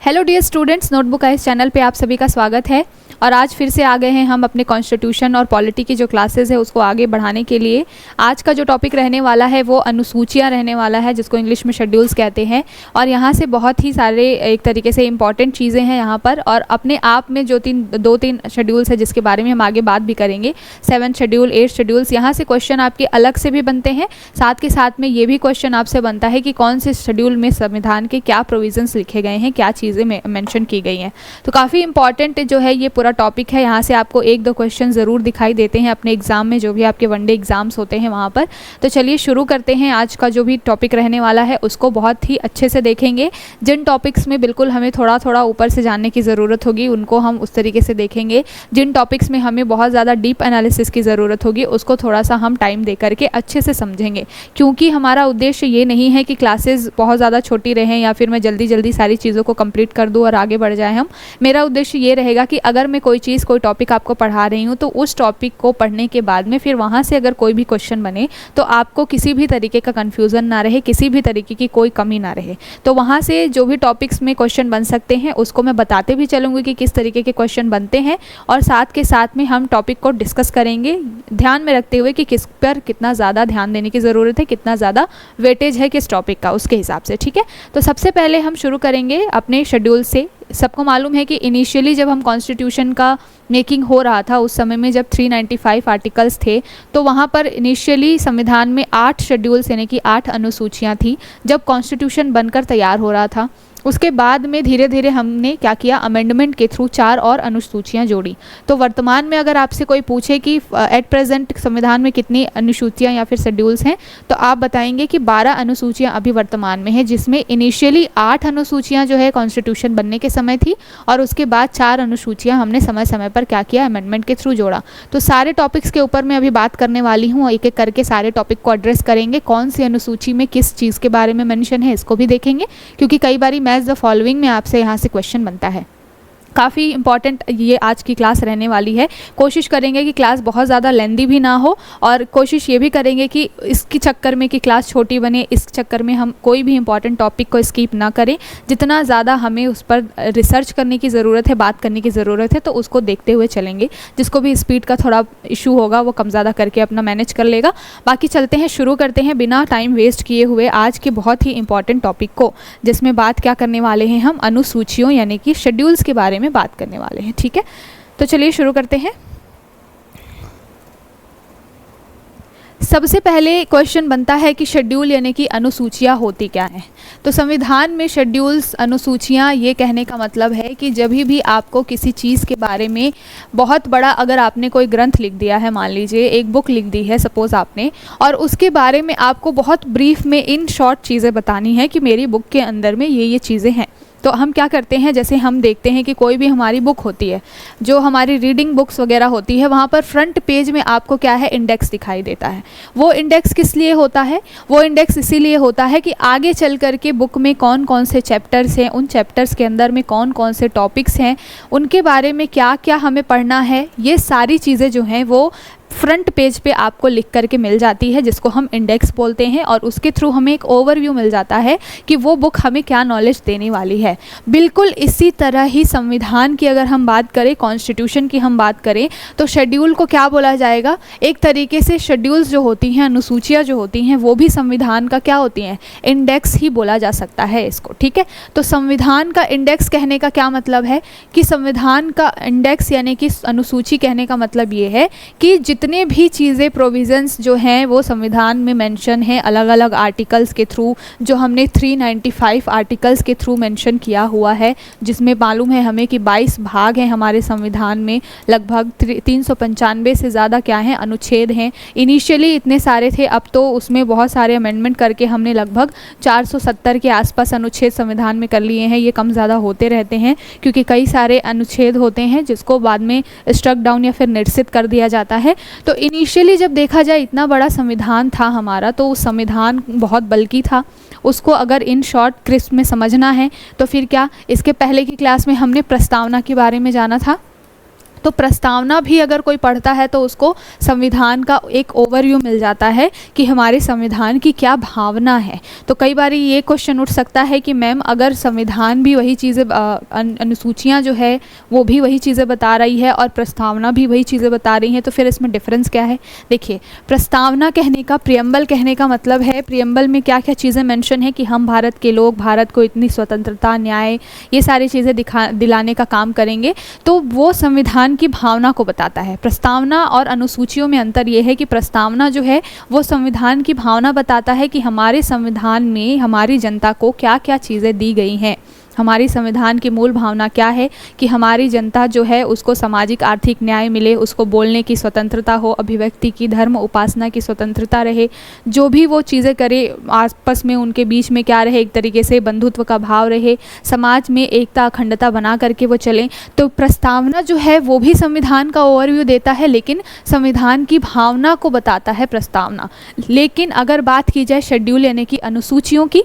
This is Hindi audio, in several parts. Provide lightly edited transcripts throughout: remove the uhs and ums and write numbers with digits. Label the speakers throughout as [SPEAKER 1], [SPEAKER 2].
[SPEAKER 1] Hello dear students, notebook ice channel पे आप सभी का स्वागत है। और आज फिर से आ गए हैं हम अपने कॉन्स्टिट्यूशन और पॉलिटी की जो क्लासेस है उसको आगे बढ़ाने के लिए। आज का जो टॉपिक रहने वाला है वो अनुसूचियाँ रहने वाला है, जिसको इंग्लिश में शेड्यूल्स कहते हैं। और यहाँ से बहुत ही सारे एक तरीके से इंपॉर्टेंट चीज़ें हैं यहाँ पर, और अपने आप में जो दो तीन शेड्यूल्स है जिसके बारे में हम आगे बात भी करेंगे। 7 शेड्यूल, 8 शेड्यूल्स, यहाँ से क्वेश्चन आपके अलग से भी बनते हैं। साथ के साथ में ये भी क्वेश्चन आपसे बनता है कि कौन से शेड्यूल में संविधान के क्या प्रोविजंस लिखे गए हैं, क्या चीज़ें मेंशन की गई हैं। तो काफ़ी इंपॉर्टेंट जो है ये पूरा टॉपिक है। यहाँ से आपको 1-2 क्वेश्चन ज़रूर दिखाई देते हैं अपने एग्जाम में, जो भी आपके वनडे एग्जाम्स होते हैं वहाँ पर। तो चलिए शुरू करते हैं। आज का जो भी टॉपिक रहने वाला है उसको बहुत ही अच्छे से देखेंगे। जिन टॉपिक्स में बिल्कुल हमें थोड़ा थोड़ा ऊपर से जानने की ज़रूरत होगी उनको हम उस तरीके से देखेंगे। जिन टॉपिक्स में हमें बहुत ज़्यादा डीप एनालिसिस की ज़रूरत होगी उसको थोड़ा सा हम टाइम दे करके अच्छे से समझेंगे, क्योंकि हमारा उद्देश्य ये नहीं है कि क्लासेस बहुत ज़्यादा छोटी रहें या फिर मैं जल्दी जल्दी सारी चीज़ों को कंप्लीट कर दूँ और आगे बढ़ जाए हम। मेरा उद्देश्य ये रहेगा कि अगर मैं कोई चीज़, कोई टॉपिक आपको पढ़ा रही हूँ तो उस टॉपिक को पढ़ने के बाद में फिर वहाँ से अगर कोई भी क्वेश्चन बने तो आपको किसी भी तरीके का कन्फ्यूज़न ना रहे, किसी भी तरीके की कोई कमी ना रहे। तो वहाँ से जो भी टॉपिक्स में क्वेश्चन बन सकते हैं उसको मैं बताते भी चलूँगी कि किस तरीके के क्वेश्चन बनते हैं, और साथ के साथ में हम टॉपिक को डिस्कस करेंगे ध्यान में रखते हुए कि किस पर कितना ज़्यादा ध्यान देने की ज़रूरत है, कितना ज़्यादा वेटेज है किस टॉपिक का, उसके हिसाब से। ठीक है, तो सबसे पहले हम शुरू करेंगे अपने शेड्यूल से। सबको मालूम है कि इनिशियली जब हम कॉन्स्टिट्यूशन का मेकिंग हो रहा था उस समय में जब 395 आर्टिकल्स थे तो वहाँ पर इनिशियली संविधान में 8 शेड्यूल्स यानी कि 8 अनुसूचियाँ थी जब कॉन्स्टिट्यूशन बनकर तैयार हो रहा था। उसके बाद में धीरे धीरे हमने क्या किया, अमेंडमेंट के थ्रू 4 और अनुसूचियाँ जोड़ी। तो वर्तमान में अगर आपसे कोई पूछे कि एट प्रेजेंट संविधान में कितनी अनुसूचियाँ या फिर शेड्यूल्स हैं, तो आप बताएंगे कि 12 अनुसूचियाँ अभी वर्तमान में है, जिसमें इनिशियली 8 अनुसूचियाँ जो है कॉन्स्टिट्यूशन बनने के समय थी और उसके बाद 4 अनुसूचियाँ हमने समय समय पर क्या किया, अमेंडमेंट के थ्रू जोड़ा। तो सारे टॉपिक्स के ऊपर मैं अभी बात करने वाली हूँ, एक एक करके सारे टॉपिक को एड्रेस करेंगे। कौन सी अनुसूची में किस चीज़ के बारे में मेंशन है इसको भी देखेंगे, क्योंकि कई बारी मैच द फॉलोइंग में आपसे यहाँ से क्वेश्चन बनता है। काफ़ी इंपॉर्टेंट ये आज की क्लास रहने वाली है। कोशिश करेंगे कि क्लास बहुत ज़्यादा लेंदी भी ना हो, और कोशिश ये भी करेंगे कि इसके चक्कर में कि क्लास छोटी बने, इस चक्कर में हम कोई भी इंपॉर्टेंट टॉपिक को स्किप ना करें। जितना ज़्यादा हमें उस पर रिसर्च करने की ज़रूरत है, बात करने की ज़रूरत है, तो उसको देखते हुए चलेंगे। जिसको भी स्पीड का थोड़ा इशू होगा वो कम ज़्यादा करके अपना मैनेज कर लेगा। बाकी चलते हैं, शुरू करते हैं बिना टाइम वेस्ट किए हुए आज के बहुत ही इंपॉर्टेंट टॉपिक को, जिसमें बात क्या करने वाले हैं हम, अनुसूचियों यानी कि शेड्यूल्स के बारे में बात करने वाले हैं। ठीक है, तो चलिए शुरू करते हैं। सबसे पहले क्वेश्चन बनता है कि शेड्यूल यानी कि अनुसूचियाँ होती क्या हैं। तो संविधान में शेड्यूल्स, अनुसूचियाँ, ये कहने का मतलब है कि जब भी आपको किसी चीज़ के बारे में बहुत बड़ा, अगर आपने कोई ग्रंथ लिख दिया है, मान लीजिए एक बुक लिख दी है सपोज़ आपने, और उसके बारे में आपको बहुत ब्रीफ में इन शॉर्ट चीज़ें बतानी है कि मेरी बुक के अंदर में ये चीज़ें हैं, तो हम क्या करते हैं, जैसे हम देखते हैं कि कोई भी हमारी बुक होती है, जो हमारी रीडिंग बुक्स वगैरह होती है, वहाँ पर फ्रंट पेज में आपको क्या है, इंडेक्स दिखाई देता है। वो इंडेक्स किस लिए होता है? वो इंडेक्स इसीलिए होता है कि आगे चल कर के बुक में कौन कौन से चैप्टर्स हैं, उन चैप्टर्स के अंदर में कौन कौन से टॉपिक्स हैं, उनके बारे में क्या क्या हमें पढ़ना है, ये सारी चीज़ें जो हैं वो फ्रंट पेज पे आपको लिख करके मिल जाती है, जिसको हम इंडेक्स बोलते हैं। और उसके थ्रू हमें एक ओवरव्यू मिल जाता है कि वो बुक हमें क्या नॉलेज देने वाली है। बिल्कुल इसी तरह ही संविधान की अगर हम बात करें, कॉन्स्टिट्यूशन की हम बात करें, तो शेड्यूल को क्या बोला जाएगा, एक तरीके से शेड्यूल्स जो होती हैं, अनुसूचियाँ जो होती हैं, वो भी संविधान का क्या होती हैं, इंडेक्स ही बोला जा सकता है इसको। ठीक है, तो संविधान का इंडेक्स कहने का क्या मतलब है कि संविधान का इंडेक्स यानी कि अनुसूची कहने का मतलब ये है कि जितने भी चीज़ें, प्रोविज़न्स जो हैं वो संविधान में मेंशन है अलग अलग आर्टिकल्स के थ्रू, जो हमने 395 आर्टिकल्स के थ्रू मेंशन किया हुआ है, जिसमें मालूम है हमें कि 22 भाग हैं हमारे संविधान में, लगभग 395 से ज़्यादा क्या हैं, अनुच्छेद हैं। इनिशियली इतने सारे थे, अब तो उसमें बहुत सारे अमेंडमेंट करके हमने लगभग 470 के आसपास अनुच्छेद संविधान में कर लिए हैं। ये कम ज़्यादा होते रहते हैं क्योंकि कई सारे अनुच्छेद होते हैं जिसको बाद में स्ट्रक डाउन या फिर निरसित कर दिया जाता है। तो इनिशियली जब देखा जाए इतना बड़ा संविधान था हमारा, तो उस संविधान बहुत बल्कि था, उसको अगर इन शॉर्ट क्रिस्प में समझना है तो फिर क्या, इसके पहले की क्लास में हमने प्रस्तावना के बारे में जाना था। तो प्रस्तावना भी अगर कोई पढ़ता है तो उसको संविधान का एक ओवरव्यू मिल जाता है कि हमारे संविधान की क्या भावना है। तो कई बार ये क्वेश्चन उठ सकता है कि मैम अगर संविधान भी वही चीज़ें अनुसूचियाँ जो है वो भी वही चीज़ें बता रही है और प्रस्तावना भी वही चीज़ें बता रही हैं, तो फिर इसमें डिफरेंस क्या है। देखिए, प्रस्तावना कहने का, प्रियम्बल कहने का मतलब है प्रियम्बल में क्या क्या चीज़ें मेंशन है कि हम भारत के लोग भारत को इतनी स्वतंत्रता, न्याय, ये सारी चीज़ें दिलाने का काम करेंगे, तो वो संविधान की भावना को बताता है। प्रस्तावना और अनुसूचियों में अंतर ये है कि प्रस्तावना जो है वो संविधान की भावना बताता है कि हमारे संविधान में हमारी जनता को क्या क्या चीज़ें दी गई हैं। हमारी संविधान की मूल भावना क्या है कि हमारी जनता जो है उसको सामाजिक आर्थिक न्याय मिले, उसको बोलने की स्वतंत्रता हो, अभिव्यक्ति की, धर्म उपासना की स्वतंत्रता रहे, जो भी वो चीज़ें करे आपस में उनके बीच में क्या रहे, एक तरीके से बंधुत्व का भाव रहे, समाज में एकता अखंडता बना करके वो चलें। तो प्रस्तावना जो है वो भी संविधान का ओवरव्यू देता है, लेकिन संविधान की भावना को बताता है प्रस्तावना। लेकिन अगर बात की जाए शेड्यूल यानी कि अनुसूचियों की,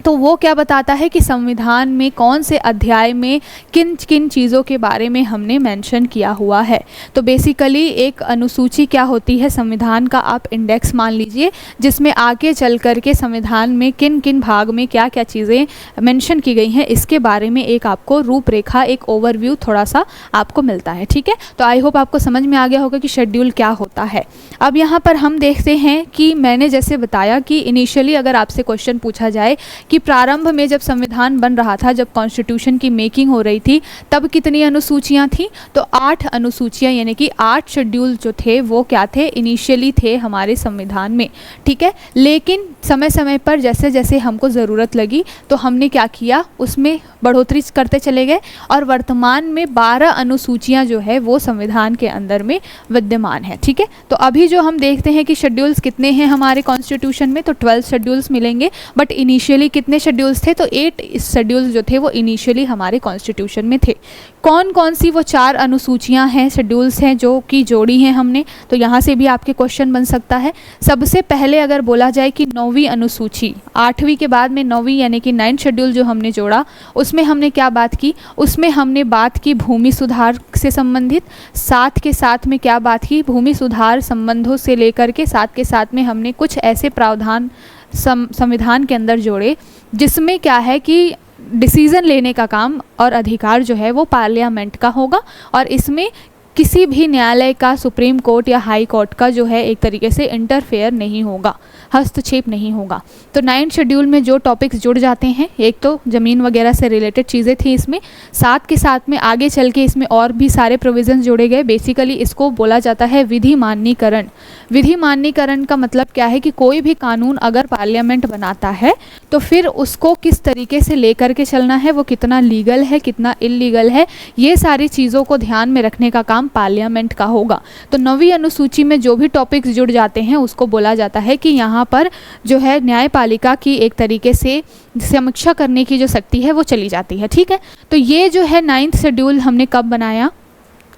[SPEAKER 1] तो वो क्या बताता है कि संविधान में कौन से अध्याय में किन किन चीज़ों के बारे में हमने मेंशन किया हुआ है। तो बेसिकली एक अनुसूची क्या होती है, संविधान का आप इंडेक्स मान लीजिए, जिसमें आगे चल कर के संविधान में किन किन भाग में क्या क्या चीज़ें मेंशन की गई हैं, इसके बारे में एक आपको रूपरेखा, एक ओवरव्यू थोड़ा सा आपको मिलता है। ठीक है, तो आई होप आपको समझ में आ गया होगा कि शेड्यूल क्या होता है। अब यहाँ पर हम देखते हैं कि मैंने जैसे बताया कि इनिशियली अगर आपसे क्वेश्चन पूछा जाए कि प्रारंभ में जब संविधान बन रहा था, जब कॉन्स्टिट्यूशन की मेकिंग हो रही थी, तब कितनी अनुसूचियां थी, तो 8 अनुसूचियां यानी कि 8 शेड्यूल जो थे वो क्या थे, इनिशियली थे हमारे संविधान में। ठीक है, लेकिन समय समय पर जैसे जैसे हमको ज़रूरत लगी तो हमने क्या किया, उसमें बढ़ोतरी करते चले गए और वर्तमान में 12 अनुसूचियां जो है वो संविधान के अंदर में विद्यमान है। ठीक है, तो अभी जो हम देखते हैं कि शेड्यूल्स कितने हैं हमारे कॉन्स्टिट्यूशन में, तो 12 शेड्यूल्स मिलेंगे, बट इनिशियली कितने शेड्यूल्स थे, तो 8 शेड्यूल्स जो थे वो इनिशियली हमारे कॉन्स्टिट्यूशन में थे। कौन कौन सी वो 4 अनुसूचियां हैं, शेड्यूल्स हैं जो कि जोड़ी हैं हमने, तो यहाँ से भी आपके क्वेश्चन बन सकता है। सबसे पहले अगर बोला जाए कि 9वीं अनुसूची, 8वीं के बाद में 9वीं यानी कि 9th शेड्यूल जो हमने जोड़ा, उसमें हमने क्या बात की, उसमें हमने बात की भूमि सुधार से संबंधित, साथ के साथ में क्या बात की, भूमि सुधार संबंधों से लेकर के साथ के साथ में हमने कुछ ऐसे प्रावधान संविधान के अंदर जोड़े जिसमें क्या है कि डिसीज़न लेने का काम और अधिकार जो है वो पार्लियामेंट का होगा, और इसमें किसी भी न्यायालय का, सुप्रीम कोर्ट या हाई कोर्ट का जो है एक तरीके से इंटरफेयर नहीं होगा, हस्तक्षेप नहीं होगा। तो 9th शेड्यूल में जो टॉपिक्स जुड़ जाते हैं, एक तो ज़मीन वगैरह से रिलेटेड चीज़ें थी इसमें, साथ के साथ में आगे चल के इसमें और भी सारे प्रोविज़न्स जोड़े गए। बेसिकली इसको बोला जाता है विधि मान्यीकरण। विधि मान्यीकरण का मतलब क्या है कि कोई भी कानून अगर पार्लियामेंट बनाता है तो फिर उसको किस तरीके से लेकर के चलना है, वो कितना लीगल है, कितना इलीगल है, ये सारी चीज़ों को ध्यान में रखने का काम पार्लियामेंट का होगा। तो 9वीं अनुसूची में जो भी टॉपिक्स जुड़ जाते हैं उसको बोला जाता है कि यहाँ पर जो है न्यायपालिका की एक तरीके से समीक्षा करने की जो शक्ति है वो चली जाती है। ठीक है, तो ये जो है 9th शेड्यूल हमने कब बनाया,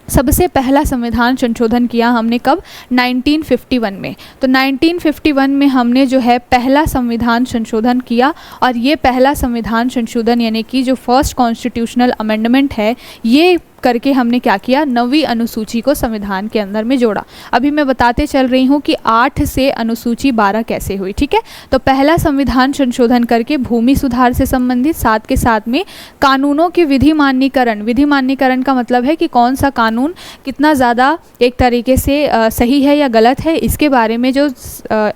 [SPEAKER 1] सबसे पहला संविधान संशोधन किया हमने कब, 1951 में। तो 1951 में हमने जो है पहला संविधान संशोधन किया, और ये पहला संविधान संशोधन यानी कि जो फर्स्ट कॉन्स्टिट्यूशनल अमेंडमेंट है, ये करके हमने क्या किया, 9वीं अनुसूची को संविधान के अंदर में जोड़ा। अभी मैं बताते चल रही हूँ कि 8 से अनुसूची 12 कैसे हुई। ठीक है, तो पहला संविधान संशोधन करके भूमि सुधार से संबंधित, साथ के साथ में कानूनों के विधि मान्यीकरण। विधि मान्यीकरण का मतलब है कि कौन सा कानून कितना ज़्यादा एक तरीके से सही है या गलत है, इसके बारे में जो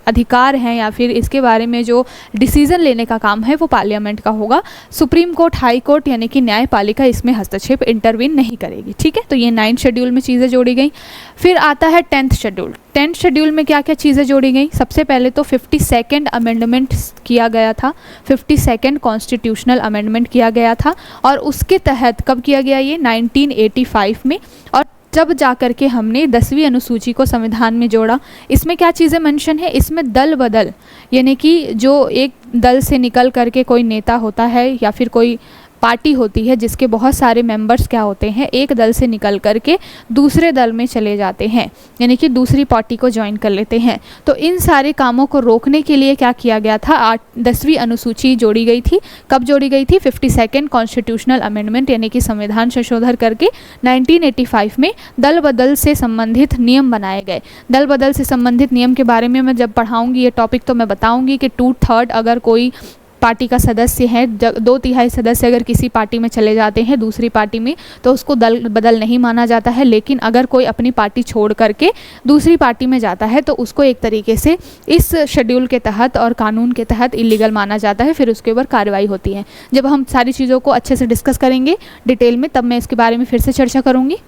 [SPEAKER 1] अधिकार हैं या फिर इसके बारे में जो डिसीज़न लेने का काम है वो पार्लियामेंट का होगा। सुप्रीम कोर्ट, हाई कोर्ट यानी कि न्यायपालिका इसमें हस्तक्षेप, इंटरवीन नहीं करेगी। ठीक है, तो ये 9th शेड्यूल में चीज़ें जोड़ी गई। फिर आता है 10th शेड्यूल। 10th शेड्यूल में क्या क्या चीज़ें जोड़ी गई, सबसे पहले तो 52nd अमेंडमेंट किया गया था, 52nd कॉन्स्टिट्यूशनल अमेंडमेंट किया गया था, और उसके तहत कब किया गया, ये 1985 में, और जब जा कर के हमने 10वीं अनुसूची को संविधान में जोड़ा। इसमें क्या चीज़ें मेंशन है, इसमें दल बदल यानी कि जो एक दल से निकल करके कोई नेता होता है या फिर कोई पार्टी होती है जिसके बहुत सारे मेंबर्स क्या होते हैं, एक दल से निकल करके दूसरे दल में चले जाते हैं, यानी कि दूसरी पार्टी को ज्वाइन कर लेते हैं। तो इन सारे कामों को रोकने के लिए क्या किया गया था, 10वीं अनुसूची जोड़ी गई थी। कब जोड़ी गई थी, 52nd कॉन्स्टिट्यूशनल अमेंडमेंट यानी कि संविधान संशोधन करके 1985 में दल बदल से संबंधित नियम बनाए गए। दल बदल से संबंधित नियम के बारे में मैं जब पढ़ाऊंगी ये टॉपिक तो मैं बताऊंगी कि 2/3 अगर कोई पार्टी का सदस्य है, 2/3 सदस्य अगर किसी पार्टी में चले जाते हैं दूसरी पार्टी में तो उसको दल बदल नहीं माना जाता है, लेकिन अगर कोई अपनी पार्टी छोड़ करके दूसरी पार्टी में जाता है तो उसको एक तरीके से इस शेड्यूल के तहत और कानून के तहत इलीगल माना जाता है, फिर उसके ऊपर कार्रवाई होती है। जब हम सारी चीज़ों को अच्छे से डिस्कस करेंगे डिटेल में तब मैं इसके बारे में फिर से चर्चा करूँगी।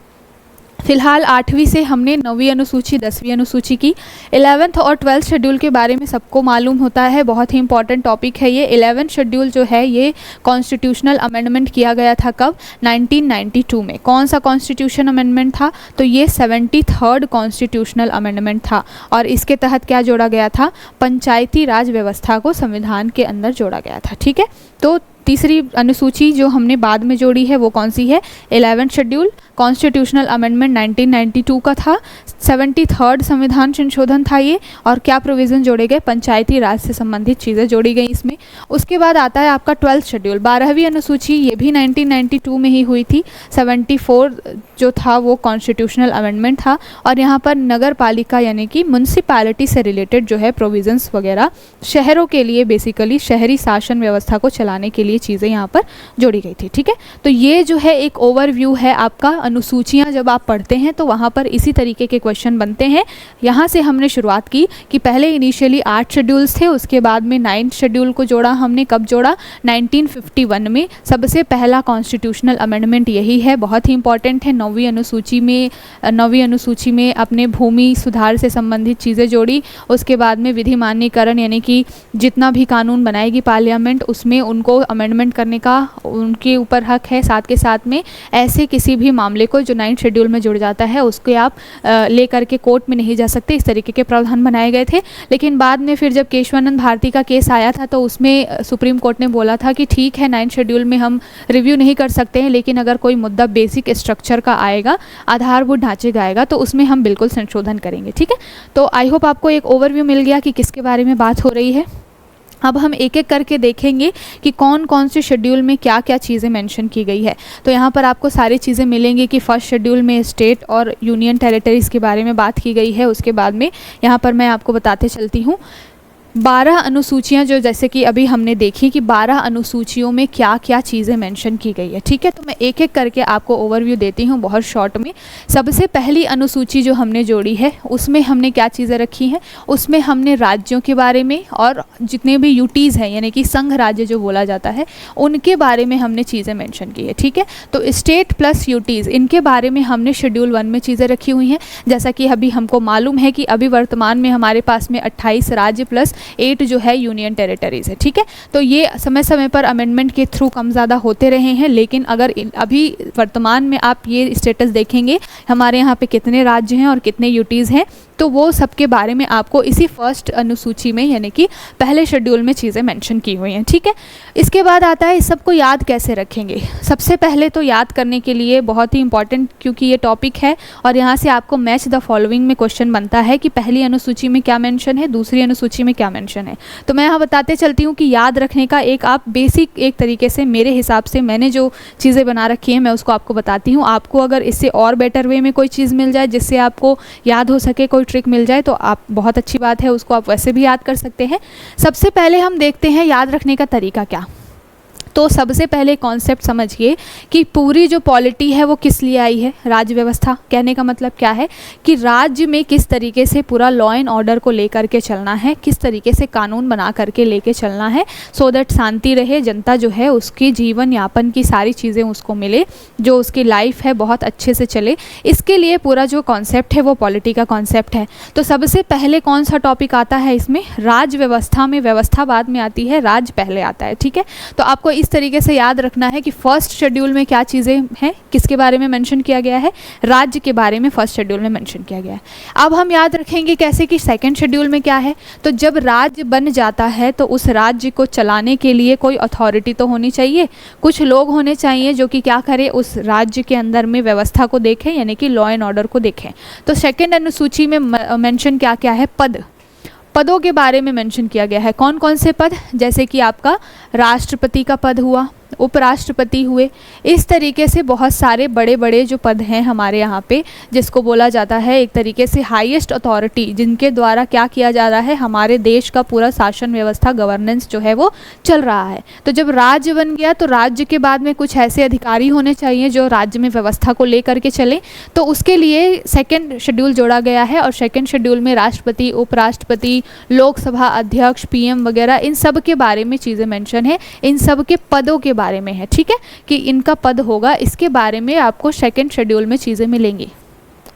[SPEAKER 1] फिलहाल 8वीं से हमने 9वीं अनुसूची 10वीं अनुसूची की। 11th और 12th शेड्यूल के बारे में सबको मालूम होता है, बहुत ही इंपॉर्टेंट टॉपिक है ये। 11th शेड्यूल जो है ये कॉन्स्टिट्यूशनल अमेंडमेंट किया गया था कब, 1992 में। कौन सा कॉन्स्टिट्यूशन अमेंडमेंट था, तो ये 73rd कॉन्स्टिट्यूशनल अमेंडमेंट था और इसके तहत क्या जोड़ा गया था, पंचायती राज व्यवस्था को संविधान के अंदर जोड़ा गया था। ठीक है, तो तीसरी अनुसूची जो हमने बाद में जोड़ी है वो कौन सी है, 11th शेड्यूल कॉन्स्टिट्यूशनल अमेंडमेंट 1992 का था, 73rd संविधान संशोधन था ये, और क्या प्रोविज़न जोड़े गए, पंचायती राज से संबंधित चीज़ें जोड़ी गई इसमें। उसके बाद आता है आपका 12th शेड्यूल, 12वीं अनुसूची, ये भी 1992 में ही हुई थी। 74 जो था वो कॉन्स्टिट्यूशनल अमेंडमेंट था और यहाँ पर नगर पालिका यानी कि म्यूनसिपैलिटी से रिलेटेड जो है प्रोविज़न्स वगैरह शहरों के लिए, बेसिकली शहरी शासन व्यवस्था को चलाने के लिए चीज़ें यहाँ पर जोड़ी गई थी। ठीक है, तो ये जो है एक ओवरव्यू है आपका। अनुसूचियाँ जब आप पढ़ते हैं तो वहाँ पर इसी तरीके के क्वेश्चन बनते हैं। यहाँ से हमने शुरुआत की कि पहले इनिशियली 8 शेड्यूल्स थे, उसके बाद में 9th शेड्यूल को जोड़ा हमने। कब जोड़ा, 1951 में। सबसे पहला कॉन्स्टिट्यूशनल अमेंडमेंट यही है, बहुत ही इंपॉर्टेंट है। 9वीं अनुसूची में अपने भूमि सुधार से संबंधित चीज़ें जोड़ी। उसके बाद में विधि मान्यकरण यानी कि जितना भी कानून बनाएगी पार्लियामेंट उसमें उनको अमेंडमेंट करने का उनके ऊपर हक है। साथ के साथ में ऐसे किसी भी मामले को जो 9th शेड्यूल में जुड़ जाता है उसके आप ले करके कोर्ट में नहीं जा सकते, इस तरीके के प्रावधान बनाए गए थे। लेकिन बाद में फिर जब केशवानंद भारती का केस आया था तो उसमें सुप्रीम कोर्ट ने बोला था कि ठीक है 9th शेड्यूल में हम रिव्यू नहीं कर सकते हैं, लेकिन अगर कोई मुद्दा बेसिक स्ट्रक्चर का आएगा, आधारभूत ढांचे का आएगा तो उसमें हम बिल्कुल संशोधन करेंगे। ठीक है, तो आई होप आपको एक ओवरव्यू मिल गया कि किसके बारे में बात हो रही है। अब हम एक एक करके देखेंगे कि कौन कौन से शेड्यूल में क्या क्या चीज़ें मेंशन की गई है। तो यहाँ पर आपको सारी चीज़ें मिलेंगी कि फर्स्ट शेड्यूल में स्टेट और यूनियन टेरिटरीज़ के बारे में बात की गई है। उसके बाद में यहाँ पर मैं आपको बताते चलती हूँ 12 अनुसूचियाँ जो जैसे कि अभी हमने देखी कि 12 अनुसूचियों में क्या क्या चीज़ें मेंशन की गई है। ठीक है, तो मैं एक एक करके आपको ओवरव्यू देती हूँ बहुत शॉर्ट में। सबसे पहली अनुसूची जो हमने जोड़ी है उसमें हमने क्या चीज़ें रखी हैं, उसमें हमने राज्यों के बारे में और जितने भी यूटीज़ हैं यानी कि संघ राज्य जो बोला जाता है उनके बारे में हमने चीज़ें मेंशन की है। ठीक है, तो स्टेट प्लस यूटीज़ इनके बारे में हमने शेड्यूल 1 में चीज़ें रखी हुई हैं। जैसा कि अभी हमको मालूम है कि अभी वर्तमान में हमारे पास में 28 राज्य प्लस 8 जो है यूनियन टेरिटरीज है। ठीक है, तो ये समय समय पर अमेंडमेंट के थ्रू कम ज़्यादा होते रहे हैं, लेकिन अगर अभी वर्तमान में आप ये स्टेटस देखेंगे हमारे यहाँ पे कितने राज्य हैं और कितने यूटीज़ हैं, तो वो सब के बारे में आपको इसी फर्स्ट अनुसूची में यानी कि पहले शेड्यूल में चीज़ें मेंशन की हुई हैं। ठीक है, इसके बाद आता है इस सबको याद कैसे रखेंगे। सबसे पहले तो याद करने के लिए बहुत ही इंपॉर्टेंट क्योंकि ये टॉपिक है और यहाँ से आपको मैच द फॉलोइंग में क्वेश्चन बनता है कि पहली अनुसूची में क्या मेंशन है, दूसरी अनुसूची में क्या मेंशन है। तो मैं यहाँ बताते चलती हूँ कि याद रखने का एक आप बेसिक एक तरीके से मेरे हिसाब से मैंने जो चीज़ें बना रखी हैं मैं उसको आपको बताती हूँ। आपको अगर इससे और बेटर वे में कोई चीज़ मिल जाए जिससे आपको याद हो सके, कोई ट्रिक मिल जाए तो आप बहुत अच्छी बात है, उसको आप वैसे भी याद कर सकते हैं। सबसे पहले हम देखते हैं याद रखने का तरीका क्या। तो सबसे पहले कॉन्सेप्ट समझिए कि पूरी जो पॉलिटी है वो किस लिए आई है, राज्य व्यवस्था। कहने का मतलब क्या है कि राज्य में किस तरीके से पूरा लॉ एंड ऑर्डर को लेकर के चलना है, किस तरीके से कानून बना करके लेके चलना है, सो दैट शांति रहे, जनता जो है उसकी जीवन यापन की सारी चीज़ें उसको मिले, जो उसकी लाइफ है बहुत अच्छे से चले। इसके लिए पूरा जो कॉन्सेप्ट है वो पॉलिटी का कॉन्सेप्ट है। तो सबसे पहले कौन सा टॉपिक आता है इसमें, राज्य व्यवस्था में। व्यवस्था बाद में आती है, राज्य पहले आता है। ठीक है, तो आपको इस तरीके से याद रखना है कि फर्स्ट शेड्यूल में क्या चीज़ें हैं, किसके बारे में मेंशन किया गया है, राज्य के बारे में फर्स्ट शेड्यूल में मेंशन किया गया है। अब हम याद रखेंगे कैसे कि सेकंड शेड्यूल में क्या है, तो जब राज्य बन जाता है तो उस राज्य को चलाने के लिए कोई अथॉरिटी तो होनी चाहिए, कुछ लोग होने चाहिए जो कि क्या करें, उस राज्य के अंदर में व्यवस्था को देखें, यानी कि लॉ एंड ऑर्डर को देखें। तो सेकंड अनुसूची में मेंशन क्या क्या है, पदों के बारे में मेंशन किया गया है। कौन कौन से पद, जैसे कि आपका राष्ट्रपति का पद हुआ, उपराष्ट्रपति हुए, इस तरीके से बहुत सारे बड़े बड़े जो पद हैं हमारे यहाँ पे, जिसको बोला जाता है एक तरीके से हाईएस्ट अथॉरिटी, जिनके द्वारा क्या किया जा रहा है, हमारे देश का पूरा शासन व्यवस्था, गवर्नेंस जो है वो चल रहा है। तो जब राज्य बन गया तो राज्य के बाद में कुछ ऐसे अधिकारी होने चाहिए जो राज्य में व्यवस्था को लेकर के चले, तो उसके लिए सेकेंड शेड्यूल जोड़ा गया है। और सेकेंड शेड्यूल में राष्ट्रपति, उपराष्ट्रपति, लोकसभा अध्यक्ष, पीएम वगैरह, इन सब के बारे में चीज़ें मेंशन है, इन सब के पदों के बारे में है, ठीक है, कि इनका पद होगा, इसके बारे में आपको सेकंड शेड्यूल में चीज़ें मिलेंगी।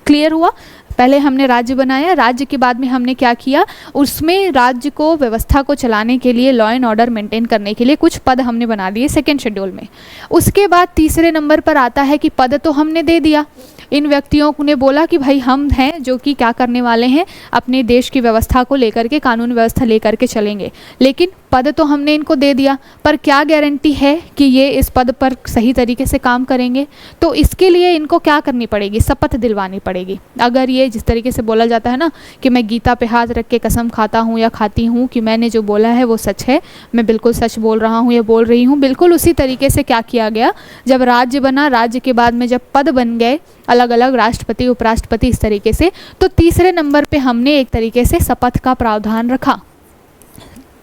[SPEAKER 1] क्लियर हुआ? पहले हमने राज्य बनाया, राज्य के बाद में हमने क्या किया, उसमें राज्य को, व्यवस्था को चलाने के लिए, लॉ एंड ऑर्डर मेंटेन करने के लिए कुछ पद हमने बना दिए सेकंड शेड्यूल में। उसके बाद तीसरे नंबर पर आता है कि पद तो हमने दे दिया, इन व्यक्तियों ने बोला कि भाई हम हैं जो कि क्या करने वाले हैं, अपने देश की व्यवस्था को लेकर के, कानून व्यवस्था लेकर के चलेंगे, लेकिन पद तो हमने इनको दे दिया, पर क्या गारंटी है कि ये इस पद पर सही तरीके से काम करेंगे? तो इसके लिए इनको क्या करनी पड़ेगी, शपथ दिलवानी पड़ेगी। अगर ये जिस तरीके से बोला जाता है ना कि मैं गीता पे हाथ रख के कसम खाता हूँ या खाती हूँ कि मैंने जो बोला है वो सच है, मैं बिल्कुल सच बोल रहा हूँ या बोल रही हूँ, बिल्कुल उसी तरीके से क्या किया गया, जब राज्य बना, राज्य के बाद में जब पद बन गए अलग अलग, राष्ट्रपति, उपराष्ट्रपति, इस तरीके से, तो तीसरे नंबर पे हमने एक तरीके से शपथ का प्रावधान रखा।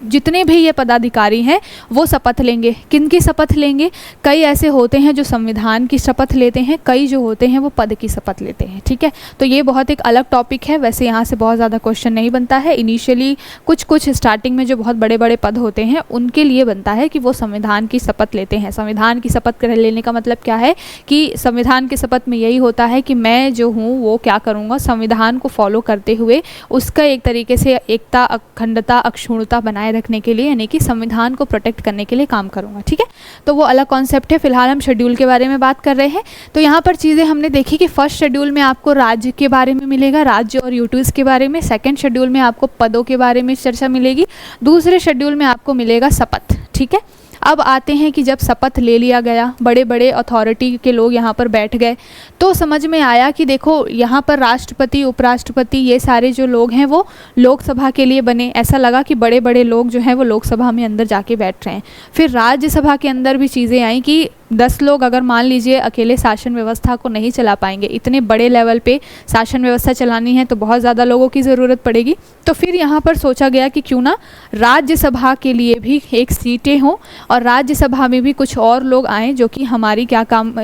[SPEAKER 1] जितने भी ये पदाधिकारी हैं वो शपथ लेंगे। किन की शपथ लेंगे? कई ऐसे होते हैं जो संविधान की शपथ लेते हैं, कई जो होते हैं वो पद की शपथ लेते हैं, ठीक है। तो ये बहुत एक अलग टॉपिक है, वैसे यहाँ से बहुत ज़्यादा क्वेश्चन नहीं बनता है। इनिशियली कुछ स्टार्टिंग में जो बहुत बड़े बड़े पद होते हैं उनके लिए बनता है कि वो संविधान की शपथ लेते हैं। संविधान की शपथ लेने का मतलब क्या है कि संविधान की शपथ में यही होता है कि मैं जो हूँ वो क्या करूँगा, संविधान को फॉलो करते हुए उसका एक तरीके से एकता, अखंडता, अक्षुण्णता बनाए रखने के लिए, यानी कि संविधान को प्रोटेक्ट करने के लिए काम करूंगा, ठीक है। तो वो अलग कॉन्सेप्ट है, फिलहाल हम शेड्यूल के बारे में बात कर रहे हैं। तो यहाँ पर चीज़ें हमने देखी कि फर्स्ट शेड्यूल में आपको राज्य के बारे में मिलेगा, राज्य और यूटीज के बारे में। सेकंड शेड्यूल में आपको पदों के बारे में चर्चा मिलेगी। दूसरे शेड्यूल में आपको मिलेगा शपथ, ठीक है। अब आते हैं कि जब शपथ ले लिया गया, बड़े बड़े अथॉरिटी के लोग यहाँ पर बैठ गए, तो समझ में आया कि देखो यहाँ पर राष्ट्रपति, उपराष्ट्रपति, ये सारे जो लोग हैं वो लोकसभा के लिए बने। ऐसा लगा कि बड़े बड़े लोग जो हैं वो लोकसभा में अंदर जाके बैठ रहे हैं। फिर राज्यसभा के अंदर भी चीज़ें आई कि 10 लोग अगर मान लीजिए अकेले शासन व्यवस्था को नहीं चला पाएंगे, इतने बड़े लेवल पे शासन व्यवस्था चलानी है तो बहुत ज़्यादा लोगों की ज़रूरत पड़ेगी। तो फिर यहाँ पर सोचा गया कि क्यों ना राज्यसभा के लिए भी एक सीटें हों और राज्यसभा में भी कुछ और लोग आएँ जो कि हमारी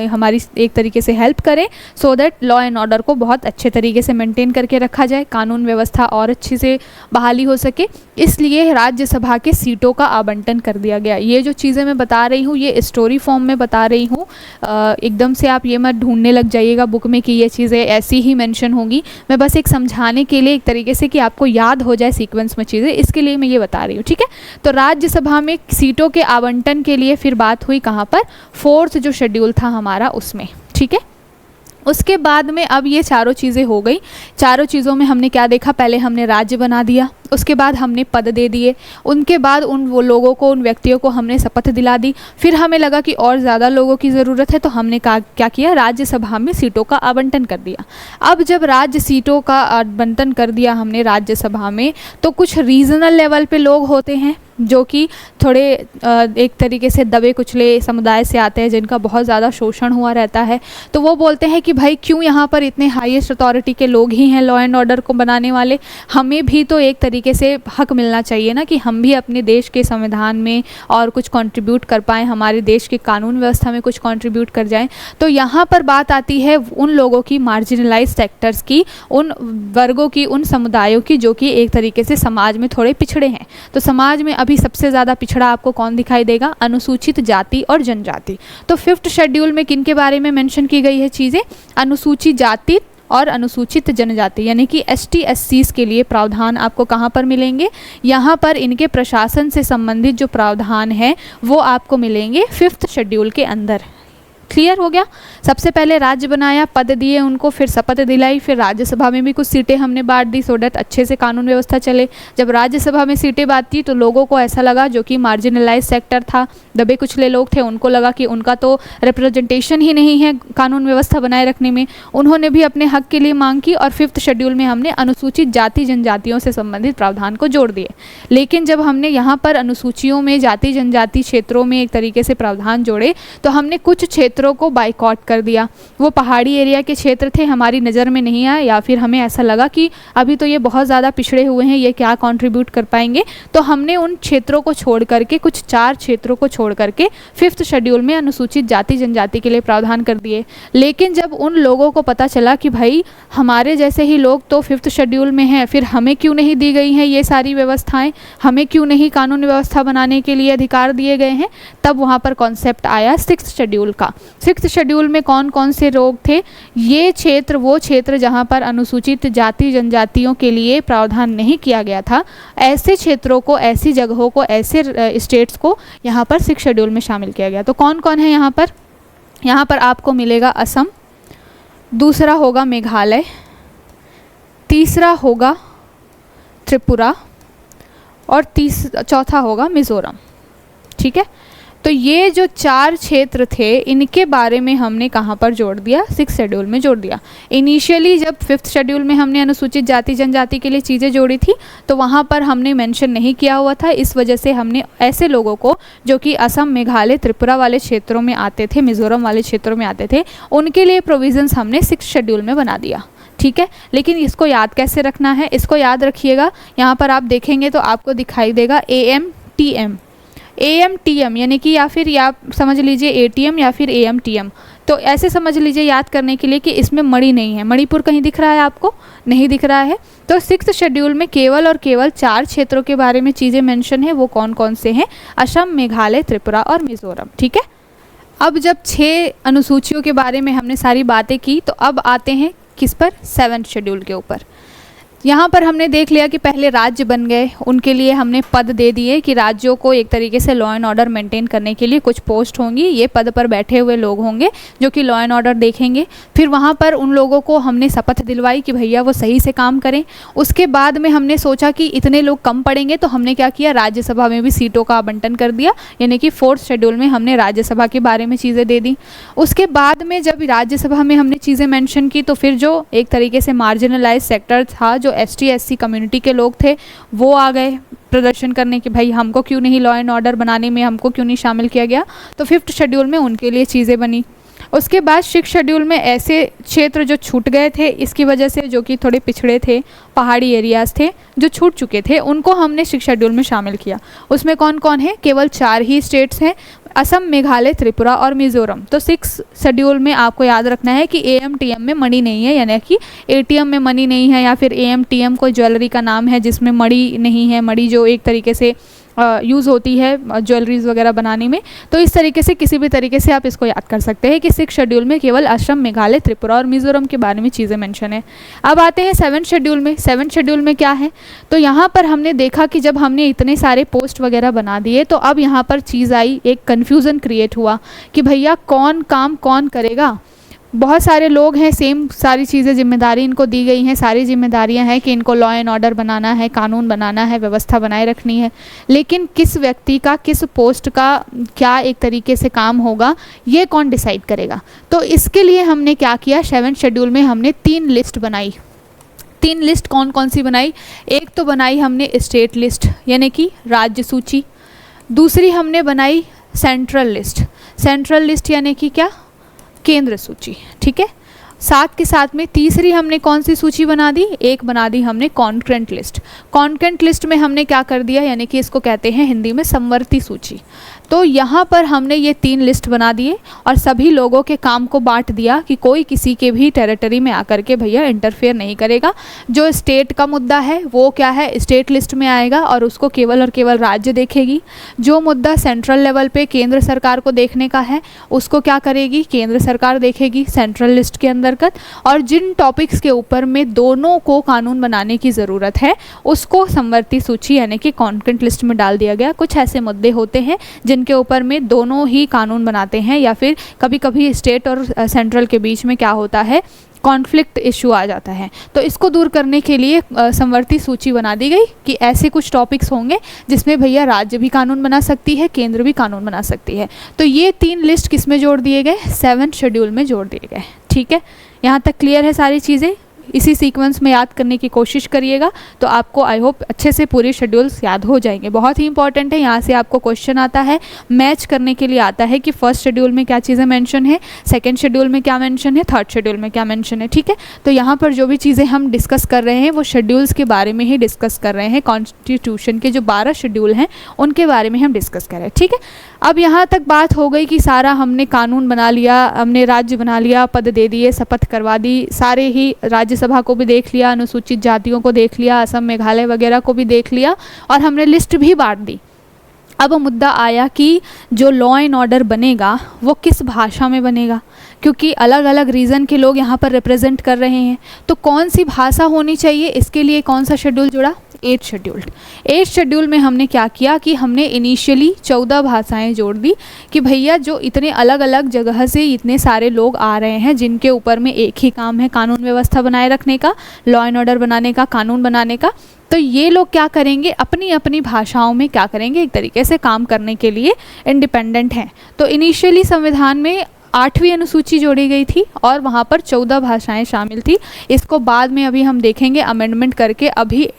[SPEAKER 1] हमारी एक तरीके से हेल्प करें, so that law and order को बहुत अच्छे तरीके से मेंटेन करके रखा जाए, कानून व्यवस्था और अच्छी से बहाली हो सके। इसलिए राज्यसभा के सीटों का आवंटन कर दिया गया। ये जो चीज़ें मैं बता रही हूँ ये स्टोरी फॉर्म में बता रही हूँ, एकदम से आप ये मत ढूंढने लग जाइएगा बुक में कि ये चीज़ें ऐसी ही मेंशन होंगी। मैं बस एक समझाने के लिए, एक तरीके से कि आपको याद हो जाए सीक्वेंस में चीज़ें, इसके लिए मैं ये बता रही हूँ, ठीक है। तो राज्यसभा में सीटों के आवंटन के लिए फिर बात हुई कहाँ पर, फोर्थ जो शेड्यूल था हमारा उसमें, ठीक है। उसके बाद में अब ये चारों चीज़ें हो गई। चारों चीज़ों में हमने क्या देखा, पहले हमने राज्य बना दिया, उसके बाद हमने पद दे दिए, उनके बाद वो लोगों को, उन व्यक्तियों को हमने शपथ दिला दी। फिर हमें लगा कि और ज़्यादा लोगों की ज़रूरत है तो हमने क्या किया, राज्यसभा में सीटों का आवंटन कर दिया। अब जब राज्य सीटों का आवंटन कर दिया हमने राज्यसभा में, तो कुछ रीजनल लेवल पे लोग होते हैं जो कि थोड़े एक तरीके से दबे कुचले समुदाय से आते हैं, जिनका बहुत ज़्यादा शोषण हुआ रहता है। तो वो बोलते हैं कि भाई क्यों यहाँ पर इतने हाईएस्ट अथॉरिटी के लोग ही हैं लॉ एंड ऑर्डर को बनाने वाले, हमें भी तो एक तरीके से हक मिलना चाहिए ना कि हम भी अपने देश के संविधान में और कुछ कंट्रीब्यूट कर पाएँ, हमारे देश के कानून व्यवस्था में कुछ कंट्रीब्यूट कर जाएं। तो यहाँ पर बात आती है उन लोगों की, मार्जिनलाइज्ड सेक्टर्स की, उन वर्गों की, उन समुदायों की जो कि एक तरीके से समाज में थोड़े पिछड़े हैं। तो समाज में अभी सबसे ज़्यादा पिछड़ा आपको कौन दिखाई देगा, अनुसूचित जाति और जनजाति। तो फिफ्थ शेड्यूल में किन के बारे में मेंशन की गई है चीज़ें, अनुसूचित जाति और अनुसूचित जनजाति यानी कि ST/SCs के लिए प्रावधान आपको कहाँ पर मिलेंगे, यहाँ पर इनके प्रशासन से संबंधित जो प्रावधान है वो आपको मिलेंगे 5th शेड्यूल के अंदर। क्लियर हो गया। सबसे पहले राज्य बनाया, पद दिए उनको, फिर शपथ दिलाई, फिर राज्यसभा में भी कुछ सीटें हमने बांट दी सो डैट अच्छे से कानून व्यवस्था चले। जब राज्यसभा में सीटें बांटी तो लोगों को ऐसा लगा, जो कि मार्जिनलाइज सेक्टर था, दबे कुचले लोग थे, उनको लगा कि उनका तो रिप्रेजेंटेशन ही नहीं है कानून व्यवस्था बनाए रखने में। उन्होंने भी अपने हक के लिए मांग की और 5th शेड्यूल में हमने अनुसूचित जाति जनजातियों से संबंधित प्रावधान को जोड़ दिए। लेकिन जब हमने यहाँ पर अनुसूचियों में जाति जनजाति क्षेत्रों में एक तरीके से प्रावधान जोड़े तो हमने कुछ क्षेत्रों को बाइकआउट कर दिया। वो पहाड़ी एरिया के क्षेत्र थे, हमारी नज़र में नहीं आया, या फिर हमें ऐसा लगा कि अभी तो ये बहुत ज़्यादा पिछड़े हुए हैं, ये क्या कंट्रीब्यूट कर पाएंगे, तो हमने उन क्षेत्रों को छोड़ करके, कुछ 4 क्षेत्रों को छोड़ करके 5th शेड्यूल में अनुसूचित जाति जनजाति के लिए प्रावधान कर दिए। लेकिन जब उन लोगों को पता चला कि भाई हमारे जैसे ही लोग तो 5th शेड्यूल में हैं, फिर हमें क्यों नहीं दी गई हैं ये सारी व्यवस्थाएं, हमें क्यों नहीं कानून व्यवस्था बनाने के लिए अधिकार दिए गए हैं, तब वहाँ पर कॉन्सेप्ट आया 6th शेड्यूल का। 6th शेड्यूल में कौन कौन से लोग थे, ये क्षेत्र वो क्षेत्र जहाँ पर अनुसूचित जाति जनजातियों के लिए प्रावधान नहीं किया गया था, ऐसे क्षेत्रों को, ऐसी जगहों को, ऐसे स्टेट्स को यहाँ पर 6th शेड्यूल में शामिल किया गया। तो कौन कौन है यहाँ पर? यहाँ पर आपको मिलेगा असम, दूसरा होगा मेघालय, तीसरा होगा त्रिपुरा और चौथा होगा मिज़ोरम। ठीक है, तो ये जो 4 क्षेत्र थे इनके बारे में हमने कहाँ पर जोड़ दिया, 6th शेड्यूल में जोड़ दिया। इनिशियली जब 5th शेड्यूल में हमने अनुसूचित जाति जनजाति के लिए चीज़ें जोड़ी थी तो वहाँ पर हमने मेंशन नहीं किया हुआ था, इस वजह से हमने ऐसे लोगों को जो कि असम, मेघालय, त्रिपुरा वाले क्षेत्रों में आते थे, मिज़ोरम वाले क्षेत्रों में आते थे, उनके लिए प्रोविजंस हमने 6th शेड्यूल में बना दिया। ठीक है, लेकिन इसको याद कैसे रखना है, इसको याद रखिएगा। यहाँ पर आप देखेंगे तो आपको दिखाई देगा AMTM, AMTM यानी कि या फिर आप समझ लीजिए ATM या फिर AMTM। तो ऐसे समझ लीजिए याद करने के लिए कि इसमें मणि नहीं है, मणिपुर कहीं दिख रहा है आपको, नहीं दिख रहा है। तो 6th शेड्यूल में केवल और केवल 4 क्षेत्रों के बारे में चीज़ें मेंशन है, वो कौन कौन से हैं, असम, मेघालय, त्रिपुरा और मिज़ोरम। ठीक है, अब जब 6 अनुसूचियों के बारे में हमने सारी बातें की तो अब आते हैं किस पर, 7th शेड्यूल के ऊपर। यहाँ पर हमने देख लिया कि पहले राज्य बन गए, उनके लिए हमने पद दे दिए कि राज्यों को एक तरीके से लॉ एंड ऑर्डर मेंटेन करने के लिए कुछ पोस्ट होंगी, ये पद पर बैठे हुए लोग होंगे जो कि लॉ एंड ऑर्डर देखेंगे। फिर वहाँ पर उन लोगों को हमने शपथ दिलवाई कि भैया वो सही से काम करें। उसके बाद में हमने सोचा कि इतने लोग कम पड़ेंगे तो हमने क्या किया, राज्यसभा में भी सीटों का आवंटन कर दिया, यानी कि 4th शेड्यूल में हमने राज्यसभा के बारे में चीज़ें दे दी। उसके बाद में जब राज्यसभा में हमने चीज़ें मेंशन की तो फिर जो एक तरीके से मार्जिनलाइज सेक्टर था, जो ST/SC कम्युनिटी के लोग थे, वो आ गए प्रदर्शन करने कि भाई हमको क्यों नहीं लॉ एंड ऑर्डर बनाने में, हमको क्यों नहीं शामिल किया गया। तो 5th शेड्यूल में उनके लिए चीज़ें बनी। उसके बाद 6th शेड्यूल में ऐसे क्षेत्र जो छूट गए थे इसकी वजह से, जो कि थोड़े पिछड़े थे, पहाड़ी एरियाज़ थे जो छूट चुके थे, उनको हमने 6th शेड्यूल में शामिल किया। उसमें कौन कौन है, केवल 4 ही स्टेट्स हैं, असम, मेघालय, त्रिपुरा और मिज़ोरम। तो 6th शेड्यूल में आपको याद रखना है कि AMTM में मणि नहीं है, यानी कि ATM में मणि नहीं है, या फिर AMTM कोई ज्वेलरी का नाम है जिसमें मणि नहीं है, मणि जो एक तरीके से यूज़ होती है ज्वेलरीज वगैरह बनाने में। तो इस तरीके से किसी भी तरीके से आप इसको याद कर सकते हैं कि 6th शेड्यूल में केवल असम, मेघालय, त्रिपुरा और मिज़ोरम के बारे में चीज़ें मेंशन है। अब आते हैं 7th शेड्यूल में। 7th शेड्यूल में क्या है, तो यहाँ पर हमने देखा कि जब हमने इतने सारे पोस्ट वगैरह बना दिए तो अब यहाँ पर चीज़ आई, एक कन्फ्यूज़न क्रिएट हुआ कि भैया कौन काम कौन करेगा। बहुत सारे लोग हैं, सेम सारी चीज़ें, जिम्मेदारी इनको दी गई हैं, सारी जिम्मेदारियां हैं कि इनको लॉ एंड ऑर्डर बनाना है, कानून बनाना है, व्यवस्था बनाए रखनी है, लेकिन किस व्यक्ति का, किस पोस्ट का क्या एक तरीके से काम होगा, ये कौन डिसाइड करेगा। तो इसके लिए हमने क्या किया, 7th शेड्यूल में हमने 3 लिस्ट बनाई। 3 लिस्ट कौन कौन सी बनाई, एक तो बनाई हमने स्टेट लिस्ट यानी कि राज्य सूची, दूसरी हमने बनाई सेंट्रल लिस्ट, सेंट्रल लिस्ट यानी कि क्या, केंद्र सूची। ठीक है, साथ के साथ में तीसरी हमने कौन सी सूची बना दी, एक बना दी हमने कॉन्करेंट लिस्ट। कॉन्करेंट लिस्ट में हमने क्या कर दिया, यानी कि इसको कहते हैं हिंदी में समवर्ती सूची। तो यहाँ पर हमने ये 3 लिस्ट बना दिए और सभी लोगों के काम को बांट दिया कि कोई किसी के भी टेरिटरी में आकर के भैया इंटरफेयर नहीं करेगा। जो स्टेट का मुद्दा है वो क्या है, स्टेट लिस्ट में आएगा और उसको केवल और केवल राज्य देखेगी। जो मुद्दा सेंट्रल लेवल पे केंद्र सरकार को देखने का है उसको क्या करेगी, केंद्र सरकार देखेगी सेंट्रल लिस्ट के अंदर हरकत, और जिन टॉपिक्स के ऊपर में दोनों को कानून बनाने की ज़रूरत है उसको समवर्ती सूची यानी कि कॉन्करेंट लिस्ट में डाल दिया गया। कुछ ऐसे मुद्दे होते हैं जिनके ऊपर में दोनों ही कानून बनाते हैं, या फिर कभी कभी स्टेट और सेंट्रल के बीच में क्या होता है, कॉन्फ्लिक्ट इशू आ जाता है। तो इसको दूर करने के लिए समवर्ती सूची बना दी गई कि ऐसे कुछ टॉपिक्स होंगे जिसमें भैया राज्य भी कानून बना सकती है, केंद्र भी कानून बना सकती है। तो ये 3 लिस्ट किस में जोड़ दिए गए, 7 शेड्यूल में जोड़ दिए गए। ठीक है, यहाँ तक क्लियर है सारी चीज़ें। इसी सीक्वेंस में याद करने की कोशिश करिएगा तो आपको आई होप अच्छे से पूरे शेड्यूल्स याद हो जाएंगे। बहुत ही इंपॉर्टेंट है, यहाँ से आपको क्वेश्चन आता है, मैच करने के लिए आता है कि फर्स्ट शेड्यूल में क्या चीज़ें मेंशन है, सेकंड शेड्यूल में क्या मेंशन है, थर्ड शेड्यूल में क्या मेंशन है। ठीक है, तो यहाँ पर जो भी चीज़ें हम डिस्कस कर रहे हैं वो शेड्यूल्स के बारे में ही डिस्कस कर रहे हैं। कॉन्स्टिट्यूशन के जो 12 शेड्यूल हैं उनके बारे में हम डिस्कस कर रहे हैं। ठीक है, अब यहाँ तक बात हो गई कि सारा हमने कानून बना लिया, हमने राज्य बना लिया, पद दे दिए, शपथ करवा दी, सारे ही राज्यसभा को भी देख लिया, अनुसूचित जातियों को देख लिया, असम मेघालय वगैरह को भी देख लिया, और हमने लिस्ट भी बांट दी। अब मुद्दा आया कि जो लॉ एंड ऑर्डर बनेगा वो किस भाषा में बनेगा, क्योंकि अलग अलग रीजन के लोग यहाँ पर रिप्रेजेंट कर रहे हैं। तो कौन सी भाषा होनी चाहिए, इसके लिए कौन सा शेड्यूल जुड़ा, 8 शेड्यूल। 8 शेड्यूल में हमने क्या किया कि हमने इनिशियली 14 भाषाएं जोड़ दी कि भैया जो इतने अलग अलग जगह से इतने सारे लोग आ रहे हैं जिनके ऊपर में एक ही काम है कानून व्यवस्था बनाए रखने का, लॉ एंड ऑर्डर बनाने का, कानून बनाने का, तो ये लोग क्या करेंगे, अपनी अपनी भाषाओं में क्या करेंगे, एक तरीके से काम करने के लिए इंडिपेंडेंट हैं। तो इनिशियली संविधान में 8वीं अनुसूची जोड़ी गई थी और वहाँ पर 14 भाषाएं शामिल थी। इसको बाद में अभी हम देखेंगे अमेंडमेंट करके। अभी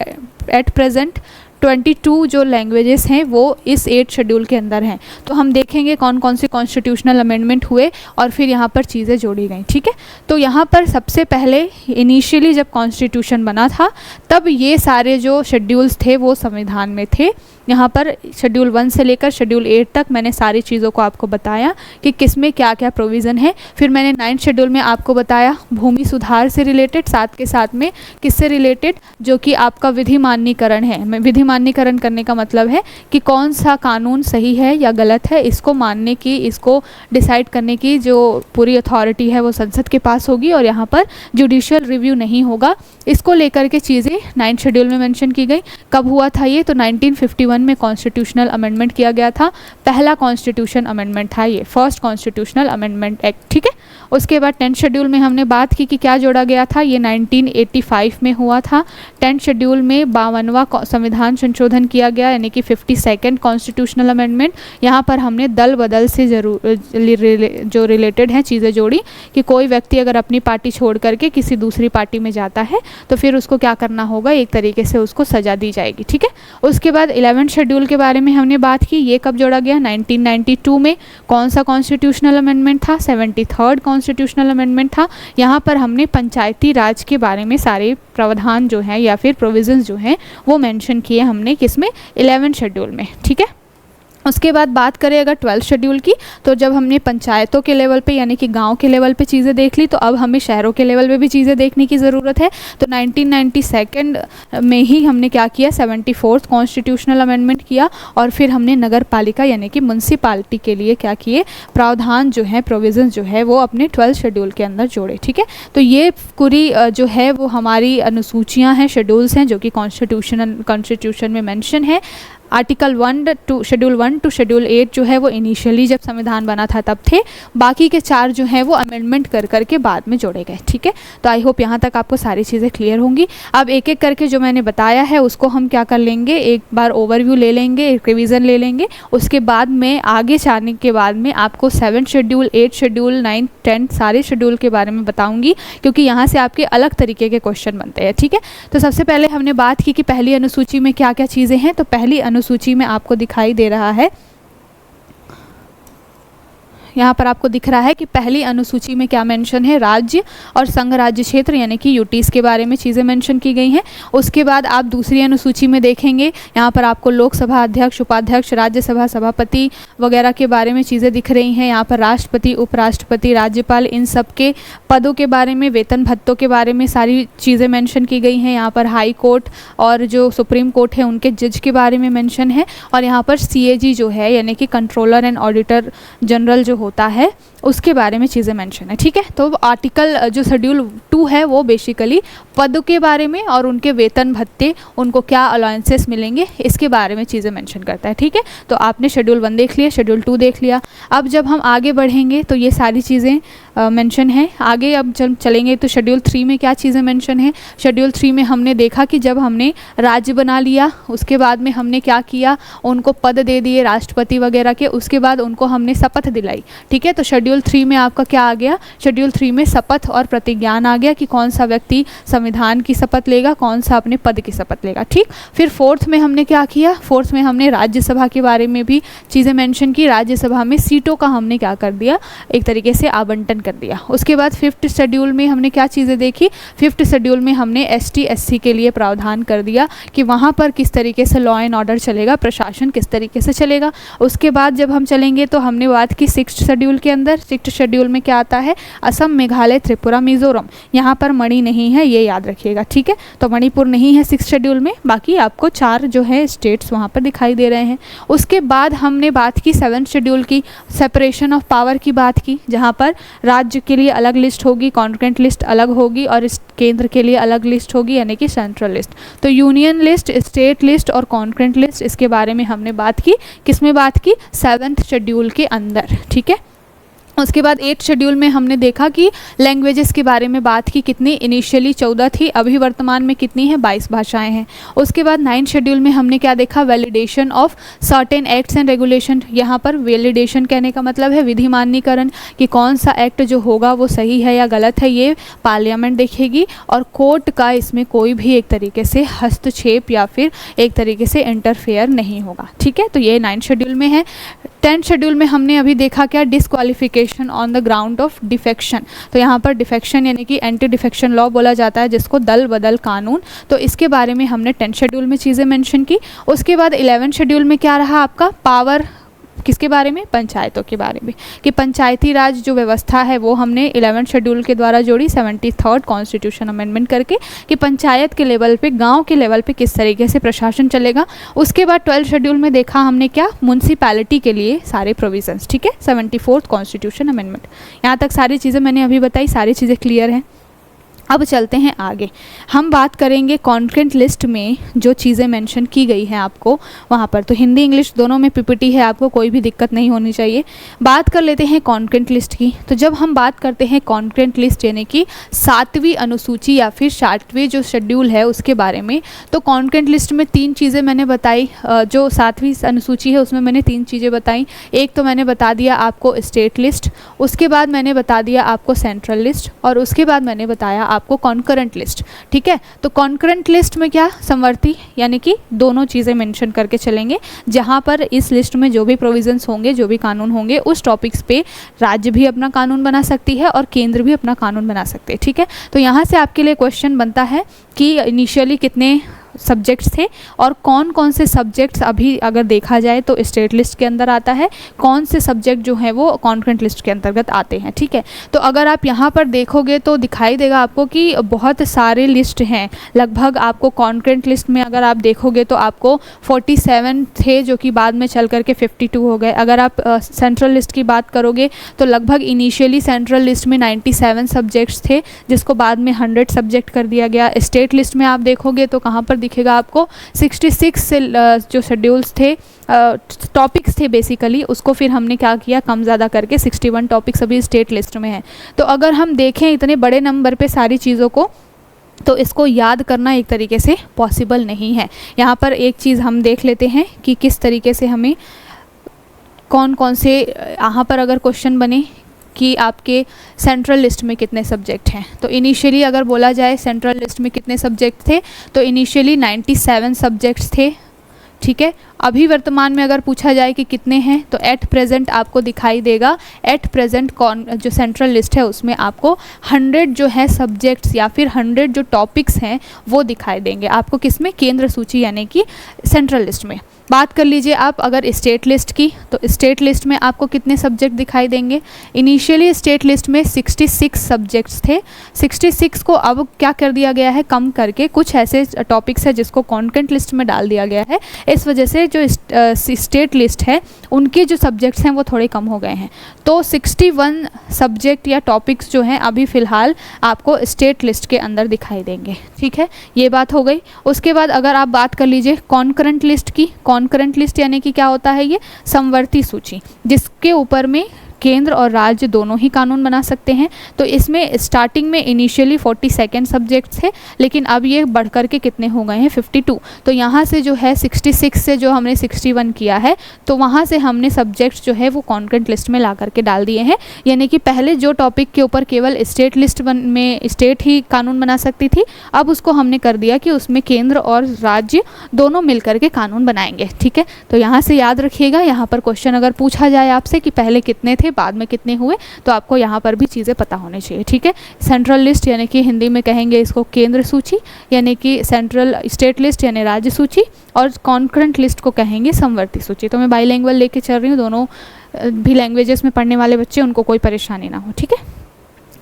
[SPEAKER 1] एट प्रेजेंट 22 जो लैंग्वेजेस हैं वो इस 8 शेड्यूल के अंदर हैं। तो हम देखेंगे कौन कौन से कॉन्स्टिट्यूशनल अमेंडमेंट हुए और फिर यहाँ पर चीज़ें जोड़ी गई। ठीक है, तो यहाँ पर सबसे पहले इनिशियली जब कॉन्स्टिट्यूशन बना था तब ये सारे जो शेड्यूल्स थे वो संविधान में थे। यहाँ पर शेड्यूल 1 से लेकर शेड्यूल 8 तक मैंने सारी चीज़ों को आपको बताया कि किस में क्या क्या प्रोविज़न है। फिर मैंने 9th शेड्यूल में आपको बताया भूमि सुधार से रिलेटेड, साथ के साथ में किससे रिलेटेड, जो कि आपका विधि मान्यीकरण है। विधि मान्यीकरण करने का मतलब है कि कौन सा कानून सही है या गलत है, इसको मानने की, इसको डिसाइड करने की जो पूरी अथॉरिटी है वो संसद के पास होगी और यहाँ पर जुडिशियल रिव्यू नहीं होगा। इसको लेकर के चीज़ें 9th शेड्यूल में मेंशन की गई। कब हुआ था ये, तो 1951 में कॉन्स्टिट्यूशनल अमेंडमेंट किया गया था। पहला कॉन्स्टिट्यूशन अमेंडमेंट था ये, फर्स्ट कॉन्स्टिट्यूशनल अमेंडमेंट एक्ट। ठीक है, उसके बाद 10th शेड्यूल में हमने बात की कि क्या जोड़ा गया था, ये 1985 में हुआ था। 10th शेड्यूल में 52वां संविधान संशोधन किया गया, यानी कि 52nd कॉन्स्टिट्यूशनल अमेंडमेंट। यहाँ पर हमने दल बदल से जो रिलेटेड हैं चीज़ें जोड़ी कि कोई व्यक्ति अगर अपनी पार्टी छोड़ करके किसी दूसरी पार्टी में जाता है तो फिर उसको क्या करना होगा, एक तरीके से उसको सजा दी जाएगी। ठीक है, उसके बाद 11th शेड्यूल के बारे में हमने बात की। ये कब जोड़ा गया, 1992 में। कौन सा कॉन्स्टिट्यूशनल अमेंडमेंट था, 73rd कॉन्स्टिट्यूशनल अमेंडमेंट था। यहाँ पर हमने पंचायती राज के बारे में सारे प्रावधान जो हैं या फिर प्रोविजंस जो हैं वो मेंशन किए हमने किसमें, 11th शेड्यूल में। ठीक है, उसके बाद बात करें अगर 12th शेड्यूल की, तो जब हमने पंचायतों के लेवल पे यानी कि गांव के लेवल पे चीज़ें देख ली, तो अब हमें शहरों के लेवल पे भी चीज़ें देखने की ज़रूरत है। तो 1992 में ही हमने क्या किया, 74th कॉन्स्टिट्यूशनल अमेंडमेंट किया और फिर हमने नगर पालिका यानी कि म्यूनसिपालिटी के लिए क्या किए, प्रावधान जो है, प्रोविजन जो है वो अपने 12th शेड्यूल के अंदर जोड़े। ठीक है, तो ये पूरी जो है वो हमारी अनुसूचियाँ हैं, शेड्यूल्स हैं जो कि कॉन्स्टिट्यूशन में मेंशन है। Article 1 to schedule 1 to schedule 8 जो है वो इनिशियली जब संविधान बना था तब थे, बाकी के 4 जो हैं वो अमेंडमेंट कर करके बाद में जोड़े गए। ठीक है, तो आई होप यहाँ तक आपको सारी चीज़ें क्लियर होंगी। अब एक एक करके जो मैंने बताया है उसको हम क्या कर लेंगे, एक बार ओवरव्यू ले लेंगे, एक रिवीजन ले लेंगे। उसके बाद में आगे जाने के बाद में आपको 7th schedule, 8th schedule, 9th, 10th सारे शेड्यूल के बारे में बताऊँगी, क्योंकि यहाँ से आपके अलग तरीके के क्वेश्चन बनते हैं। ठीक है, तो सबसे पहले हमने बात की कि पहली अनुसूची में क्या क्या चीज़ें हैं। तो पहली सूची में आपको दिखाई दे रहा है, यहाँ पर आपको दिख रहा है कि पहली अनुसूची में क्या मेंशन है, राज्य और संघ राज्य क्षेत्र यानी कि यूटीज के बारे में चीज़ें मेंशन की गई हैं। उसके बाद आप दूसरी अनुसूची में देखेंगे, यहाँ पर आपको लोकसभा अध्यक्ष, उपाध्यक्ष, राज्यसभा सभापति वगैरह के बारे में चीज़ें दिख रही हैं। यहाँ पर राष्ट्रपति, उपराष्ट्रपति, राज्यपाल, इन सब के पदों के बारे में, वेतन भत्तों के बारे में सारी चीज़ें मेंशन की गई हैं। यहाँ पर हाई कोर्ट और जो सुप्रीम कोर्ट है उनके जज के बारे में मेंशन है। और यहाँ पर CAG जो है यानी कि कंट्रोलर एंड ऑडिटर जनरल जो होता है उसके बारे में चीज़ें मेंशन है, ठीक है। तो आर्टिकल जो शेड्यूल 2 है वो बेसिकली पदों के बारे में और उनके वेतन भत्ते, उनको क्या अलाउंसेस मिलेंगे, इसके बारे में चीज़ें मेंशन करता है, ठीक है। तो आपने शेड्यूल 1 देख लिया, शेड्यूल 2 देख लिया। अब जब हम आगे बढ़ेंगे तो ये सारी चीज़ें मेंशन है। आगे अब जब चलेंगे तो शेड्यूल 3 में क्या चीज़ें मेंशन है। शेड्यूल 3 में हमने देखा कि जब हमने राज्य बना लिया उसके बाद में हमने क्या किया, उनको पद दे दिए राष्ट्रपति वगैरह के, उसके बाद उनको हमने शपथ दिलाई, ठीक है। तो शेड्यूल 3 में आपका क्या आ गया, शेड्यूल 3 में शपथ और प्रतिज्ञान आ गया कि कौन सा व्यक्ति संविधान की शपथ लेगा, कौन सा अपने पद की शपथ लेगा, ठीक। फिर 4th में हमने क्या किया, 4th में हमने राज्यसभा के बारे में भी चीज़ें मेंशन की। राज्यसभा में सीटों का हमने क्या कर दिया, एक तरीके से आवंटन कर दिया। उसके बाद 5th शेड्यूल में हमने क्या चीज़ें देखी, 5th शेड्यूल में हमने ST SC के लिए प्रावधान कर दिया कि वहाँ पर किस तरीके से लॉ एंड ऑर्डर चलेगा, प्रशासन किस तरीके से चलेगा। उसके बाद जब हम चलेंगे तो हमने बात की 6th शेड्यूल के अंदर। 6th शेड्यूल में क्या आता है, असम, मेघालय, त्रिपुरा, मिजोरम। यहाँ पर मणि नहीं है, ये याद रखिएगा, ठीक है। तो मणिपुर नहीं है 6th शेड्यूल में, बाकी आपको 4 जो है स्टेट्स वहाँ पर दिखाई दे रहे हैं। उसके बाद हमने बात की 7th शेड्यूल की, सेपरेशन ऑफ पावर की बात की, जहाँ पर राज्य के लिए अलग लिस्ट होगी, कॉन्करेंट लिस्ट अलग होगी और इस केंद्र के लिए अलग लिस्ट होगी, यानी कि सेंट्रल लिस्ट। तो यूनियन लिस्ट, स्टेट लिस्ट और कॉन्करेंट लिस्ट, इसके बारे में हमने बात की। किसमें बात की, 7th शेड्यूल के अंदर, ठीक है। उसके बाद 8th शेड्यूल में हमने देखा कि लैंग्वेजेस के बारे में बात की, कितनी इनिशियली 14 थी, अभी वर्तमान में कितनी है, 22 भाषाएं हैं। उसके बाद 9th शेड्यूल में हमने क्या देखा, validation of certain acts and regulation. यहाँ पर वैलिडेशन कहने का मतलब है विधि मान्यकरण, कि कौन सा एक्ट जो होगा वो सही है या गलत है, ये पार्लियामेंट देखेगी और कोर्ट का इसमें कोई भी एक तरीके से हस्तक्षेप या फिर एक तरीके से इंटरफेयर नहीं होगा, ठीक है। तो ये 9th शेड्यूल में है। 10th शेड्यूल में हमने अभी देखा क्या, disqualification on the ground of defection. तो यहाँ पर डिफेक्शन यानी कि एंटी डिफेक्शन लॉ बोला जाता है, जिसको दल बदल कानून। तो इसके बारे में हमने 10th शेड्यूल में चीज़ें मेंशन की। उसके बाद 11th शेड्यूल में क्या रहा आपका, पावर किसके बारे में, पंचायतों के बारे में, कि पंचायती राज जो व्यवस्था है वो हमने 11th शेड्यूल के द्वारा जोड़ी 73rd कॉन्स्टिट्यूशन अमेंडमेंट करके, कि पंचायत के लेवल पे, गांव के लेवल पे किस तरीके से प्रशासन चलेगा। उसके बाद 12th शेड्यूल में देखा हमने क्या, म्यूनसिपैलिटी के लिए सारे प्रोविजंस, ठीक है, 74th कॉन्स्टिट्यूशन अमेंडमेंट। यहाँ तक सारी चीज़ें मैंने अभी बताई, सारी चीज़ें क्लियर हैं। अब चलते हैं आगे, हम बात करेंगे कॉन्करेंट लिस्ट में जो चीज़ें मेंशन की गई हैं आपको वहाँ पर। तो हिंदी इंग्लिश दोनों में PPT है, आपको कोई भी दिक्कत नहीं होनी चाहिए। बात कर लेते हैं कॉन्करेंट लिस्ट की। तो जब हम बात करते हैं कॉन्करेंट लिस्ट यानी कि 7वीं अनुसूची या फिर 60वीं जो शेड्यूल है उसके बारे में, तो कॉन्करेंट लिस्ट में 3 चीज़ें मैंने बताई। जो 7वीं अनुसूची है उसमें मैंने 3 चीज़ें बताई। एक तो मैंने बता दिया आपको स्टेट लिस्ट, उसके बाद मैंने बता दिया आपको सेंट्रल लिस्ट, और उसके बाद मैंने बताया आपको कॉन्करेंट लिस्ट, ठीक है। तो कॉन्करेंट लिस्ट में क्या, समवर्ती यानी कि दोनों चीज़ें मेंशन करके चलेंगे, जहां पर इस लिस्ट में जो भी प्रोविजंस होंगे, जो भी कानून होंगे, उस टॉपिक्स पे राज्य भी अपना कानून बना सकती है और केंद्र भी अपना कानून बना सकते हैं, ठीक है। तो यहाँ से आपके लिए क्वेश्चन बनता है कि इनिशियली कितने सब्जेक्ट्स थे और कौन कौन से सब्जेक्ट्स अभी अगर देखा जाए तो स्टेट लिस्ट के अंदर आता है, कौन से सब्जेक्ट जो हैं वो कॉन्करेंट लिस्ट के अंतर्गत आते हैं, ठीक है। तो अगर आप यहाँ पर देखोगे तो दिखाई देगा आपको कि बहुत सारे लिस्ट हैं। लगभग आपको कॉन्करेंट लिस्ट में अगर आप देखोगे तो आपको 47 थे, जो कि बाद में चल करके 52 हो गए। अगर आप सेंट्रल लिस्ट की बात करोगे तो लगभग इनिशियली सेंट्रल लिस्ट में 97 सब्जेक्ट्स थे, जिसको बाद में 100 सब्जेक्ट कर दिया गया। स्टेट लिस्ट में आप देखोगे तो कहाँ पर दिखेगा आपको 66 से जो शेड्यूल्स थे, टॉपिक्स थे बेसिकली, उसको फिर हमने क्या किया, कम ज़्यादा करके 61 टॉपिक्स अभी स्टेट लिस्ट में हैं। तो अगर हम देखें इतने बड़े नंबर पे सारी चीज़ों को, तो इसको याद करना एक तरीके से पॉसिबल नहीं है। यहाँ पर एक चीज़ हम देख लेते हैं कि किस तरीके से हमें कौन कौन से, यहाँ पर अगर क्वेश्चन बने कि आपके सेंट्रल लिस्ट में कितने सब्जेक्ट हैं, तो इनिशियली अगर बोला जाए सेंट्रल लिस्ट में कितने सब्जेक्ट थे, तो इनिशियली 97 सब्जेक्ट्स थे, ठीक है। अभी वर्तमान में अगर पूछा जाए कि कितने हैं, तो एट प्रेजेंट आपको दिखाई देगा, एट प्रेजेंट जो सेंट्रल लिस्ट है उसमें आपको 100 जो है सब्जेक्ट्स या फिर 100 जो टॉपिक्स हैं वो दिखाई देंगे आपको, किसमें, केंद्र सूची यानी कि सेंट्रल लिस्ट में। बात कर लीजिए आप अगर स्टेट लिस्ट की, तो स्टेट लिस्ट में आपको कितने सब्जेक्ट दिखाई देंगे। इनिशियली स्टेट लिस्ट में 66 सब्जेक्ट्स थे, 66 को अब क्या कर दिया गया है, कम करके कुछ ऐसे टॉपिक्स है जिसको कॉन्करेंट लिस्ट में डाल दिया गया है। इस वजह से जो स्टेट लिस्ट है उनके जो सब्जेक्ट्स हैं वो थोड़े कम हो गए हैं। तो 61 सब्जेक्ट या टॉपिक्स जो हैं अभी फ़िलहाल आपको स्टेट लिस्ट के अंदर दिखाई देंगे। ठीक है, ये बात हो गई। उसके बाद अगर आप बात कर लीजिए कॉन्करेंट लिस्ट की, कॉन्करेंट लिस्ट यानी कि क्या होता है, ये समवर्ती सूची, जिसके ऊपर में केंद्र और राज्य दोनों ही कानून बना सकते हैं। तो इसमें स्टार्टिंग में इनिशियली 42 सब्जेक्ट्स थे, लेकिन अब ये बढ़ कर के कितने हो गए हैं, 52। तो यहाँ से जो है 66 से जो हमने 61 किया है, तो वहाँ से हमने सब्जेक्ट्स जो है वो कॉन्करेंट लिस्ट में ला करके डाल दिए हैं। यानी कि पहले जो टॉपिक के ऊपर केवल स्टेट लिस्ट में स्टेट ही कानून बना सकती थी, अब उसको हमने कर दिया कि उसमें केंद्र और राज्य दोनों मिल करके कानून बनाएंगे। ठीक है, तो यहाँ से याद रखिएगा, यहाँ पर क्वेश्चन अगर पूछा जाए आपसे कि पहले कितने थे बाद में कितने हुए, तो आपको यहाँ पर भी चीज़ें पता होनी चाहिए। ठीक है, सेंट्रल लिस्ट यानी कि हिंदी में कहेंगे इसको केंद्र सूची, यानी कि सेंट्रल स्टेट लिस्ट यानी राज्य सूची, और कॉन्करेंट लिस्ट को कहेंगे समवर्ती सूची। तो मैं बाईलिंगुअल लेके चल रही हूँ, दोनों भी लैंग्वेजेस में पढ़ने वाले बच्चे उनको कोई परेशानी ना हो। ठीक है,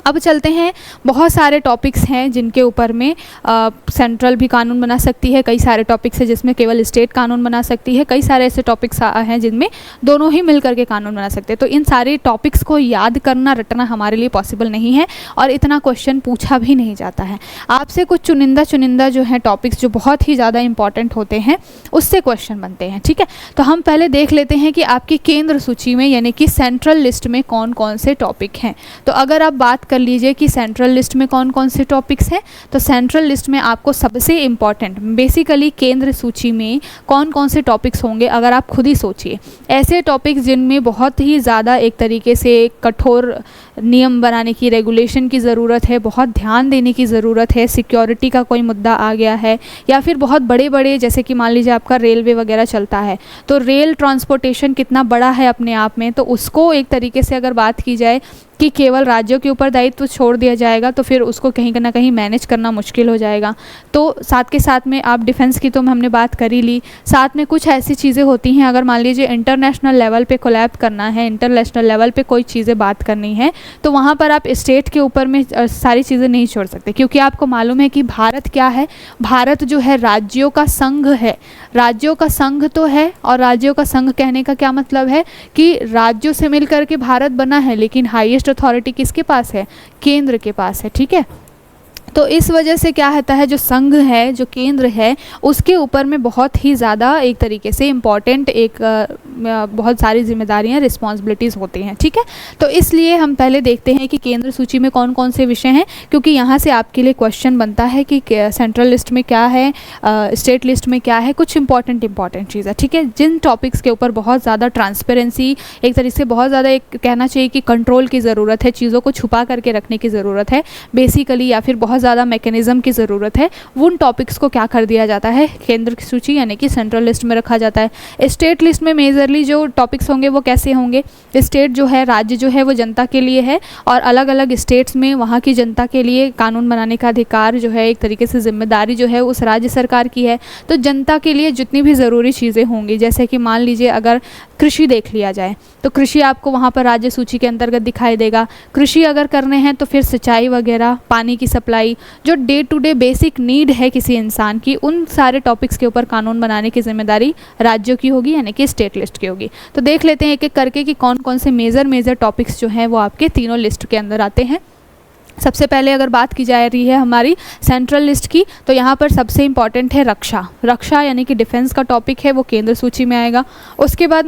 [SPEAKER 1] अब चलते हैं, बहुत सारे टॉपिक्स हैं जिनके ऊपर में सेंट्रल भी कानून बना सकती है, कई सारे टॉपिक्स हैं जिसमें केवल स्टेट कानून बना सकती है, कई सारे ऐसे टॉपिक्स हैं जिनमें दोनों ही मिल करके कानून बना सकते हैं। तो इन सारे टॉपिक्स को याद करना रटना हमारे लिए पॉसिबल नहीं है और इतना क्वेश्चन पूछा भी नहीं जाता है। आपसे कुछ चुनिंदा जो हैं टॉपिक्स जो बहुत ही ज़्यादा इंपॉर्टेंट होते हैं उससे क्वेश्चन बनते हैं। ठीक है, तो हम पहले देख लेते हैं कि आपकी केंद्र सूची में यानी कि सेंट्रल लिस्ट में कौन कौन से टॉपिक हैं। तो अगर आप बात कर लीजिए कि सेंट्रल लिस्ट में कौन कौन से टॉपिक्स हैं, तो सेंट्रल लिस्ट में आपको सबसे इम्पॉर्टेंट बेसिकली केंद्र सूची में कौन कौन से टॉपिक्स होंगे, अगर आप खुद ही सोचिए, ऐसे टॉपिक्स जिनमें बहुत ही ज़्यादा एक तरीके से कठोर नियम बनाने की, रेगुलेशन की ज़रूरत है, बहुत ध्यान देने की ज़रूरत है, सिक्योरिटी का कोई मुद्दा आ गया है, या फिर बहुत बड़े बड़े जैसे कि मान लीजिए आपका रेलवे वगैरह चलता है, तो रेल ट्रांसपोर्टेशन कितना बड़ा है अपने आप में, तो उसको एक तरीके से अगर बात की जाए कि केवल राज्यों के ऊपर दायित्व छोड़ दिया जाएगा तो फिर उसको कहीं ना कहीं मैनेज करना मुश्किल हो जाएगा। तो साथ के साथ में आप डिफेंस की तो हमने बात कर ही ली, साथ में कुछ ऐसी चीज़ें होती हैं, अगर मान लीजिए इंटरनेशनल लेवल पे कोलैब करना है, इंटरनेशनल लेवल पे कोई चीज़ें बात करनी है, तो वहाँ पर आप स्टेट के ऊपर में सारी चीज़ें नहीं छोड़ सकते, क्योंकि आपको मालूम है कि भारत क्या है, भारत जो है राज्यों का संघ है, राज्यों का संघ तो है, और राज्यों का संघ कहने का क्या मतलब है कि राज्यों से मिल करके भारत बना है, लेकिन हाईएस्ट अथॉरिटी किसके पास है, केंद्र के पास है। ठीक है, तो इस वजह से क्या होता है, जो संघ है, जो केंद्र है, उसके ऊपर में बहुत ही ज़्यादा एक तरीके से इम्पॉर्टेंट बहुत सारी जिम्मेदारियां, रिस्पॉन्सिबिलिटीज़ होती हैं। ठीक है, तो इसलिए हम पहले देखते हैं कि केंद्र सूची में कौन कौन से विषय हैं, क्योंकि यहाँ से आपके लिए क्वेश्चन बनता है कि सेंट्रल लिस्ट में क्या है, स्टेट लिस्ट में क्या है, कुछ इंपॉर्टेंट चीज़ है। ठीक है, जिन टॉपिक्स के ऊपर बहुत ज़्यादा ट्रांसपेरेंसी, एक तरीके से बहुत ज़्यादा एक कहना चाहिए कि कंट्रोल की ज़रूरत है, चीज़ों को छुपा करके रखने की ज़रूरत है बेसिकली, या फिर बहुत ज़्यादा मैकेनिज्म की ज़रूरत है, उन टॉपिक्स को क्या कर दिया जाता है, केंद्र की सूची यानी कि सेंट्रल लिस्ट में रखा जाता है। स्टेट लिस्ट में मेजरली जो टॉपिक्स होंगे वो कैसे होंगे, स्टेट जो है, राज्य जो है वो जनता के लिए है, और अलग अलग स्टेट्स में वहाँ की जनता के लिए कानून बनाने का अधिकार जो है, एक तरीके से जिम्मेदारी जो है उस राज्य सरकार की है। तो जनता के लिए जितनी भी ज़रूरी चीज़ें होंगी, जैसे कि मान लीजिए अगर कृषि देख लिया जाए, तो कृषि आपको वहाँ पर राज्य सूची के अंतर्गत दिखाई देगा। कृषि अगर करने हैं तो फिर सिंचाई वगैरह, पानी की सप्लाई, जो day to day basic need है किसी इंसान की, उन सारे टॉपिक्स के ऊपर कानून बनाने की जिम्मेदारी राज्यों की होगी, यानी कि स्टेट लिस्ट की होगी। तो देख लेते हैं एक एक करके कि कौन कौन से मेजर टॉपिक्स जो हैं वो आपके तीनों लिस्ट के अंदर आते हैं। सबसे पहले अगर बात की जा रही है हमारी सेंट्रल लिस्ट की, तो यहाँ पर सबसे इम्पॉर्टेंट है रक्षा यानी कि डिफेंस का टॉपिक है, वो केंद्र सूची में आएगा। उसके बाद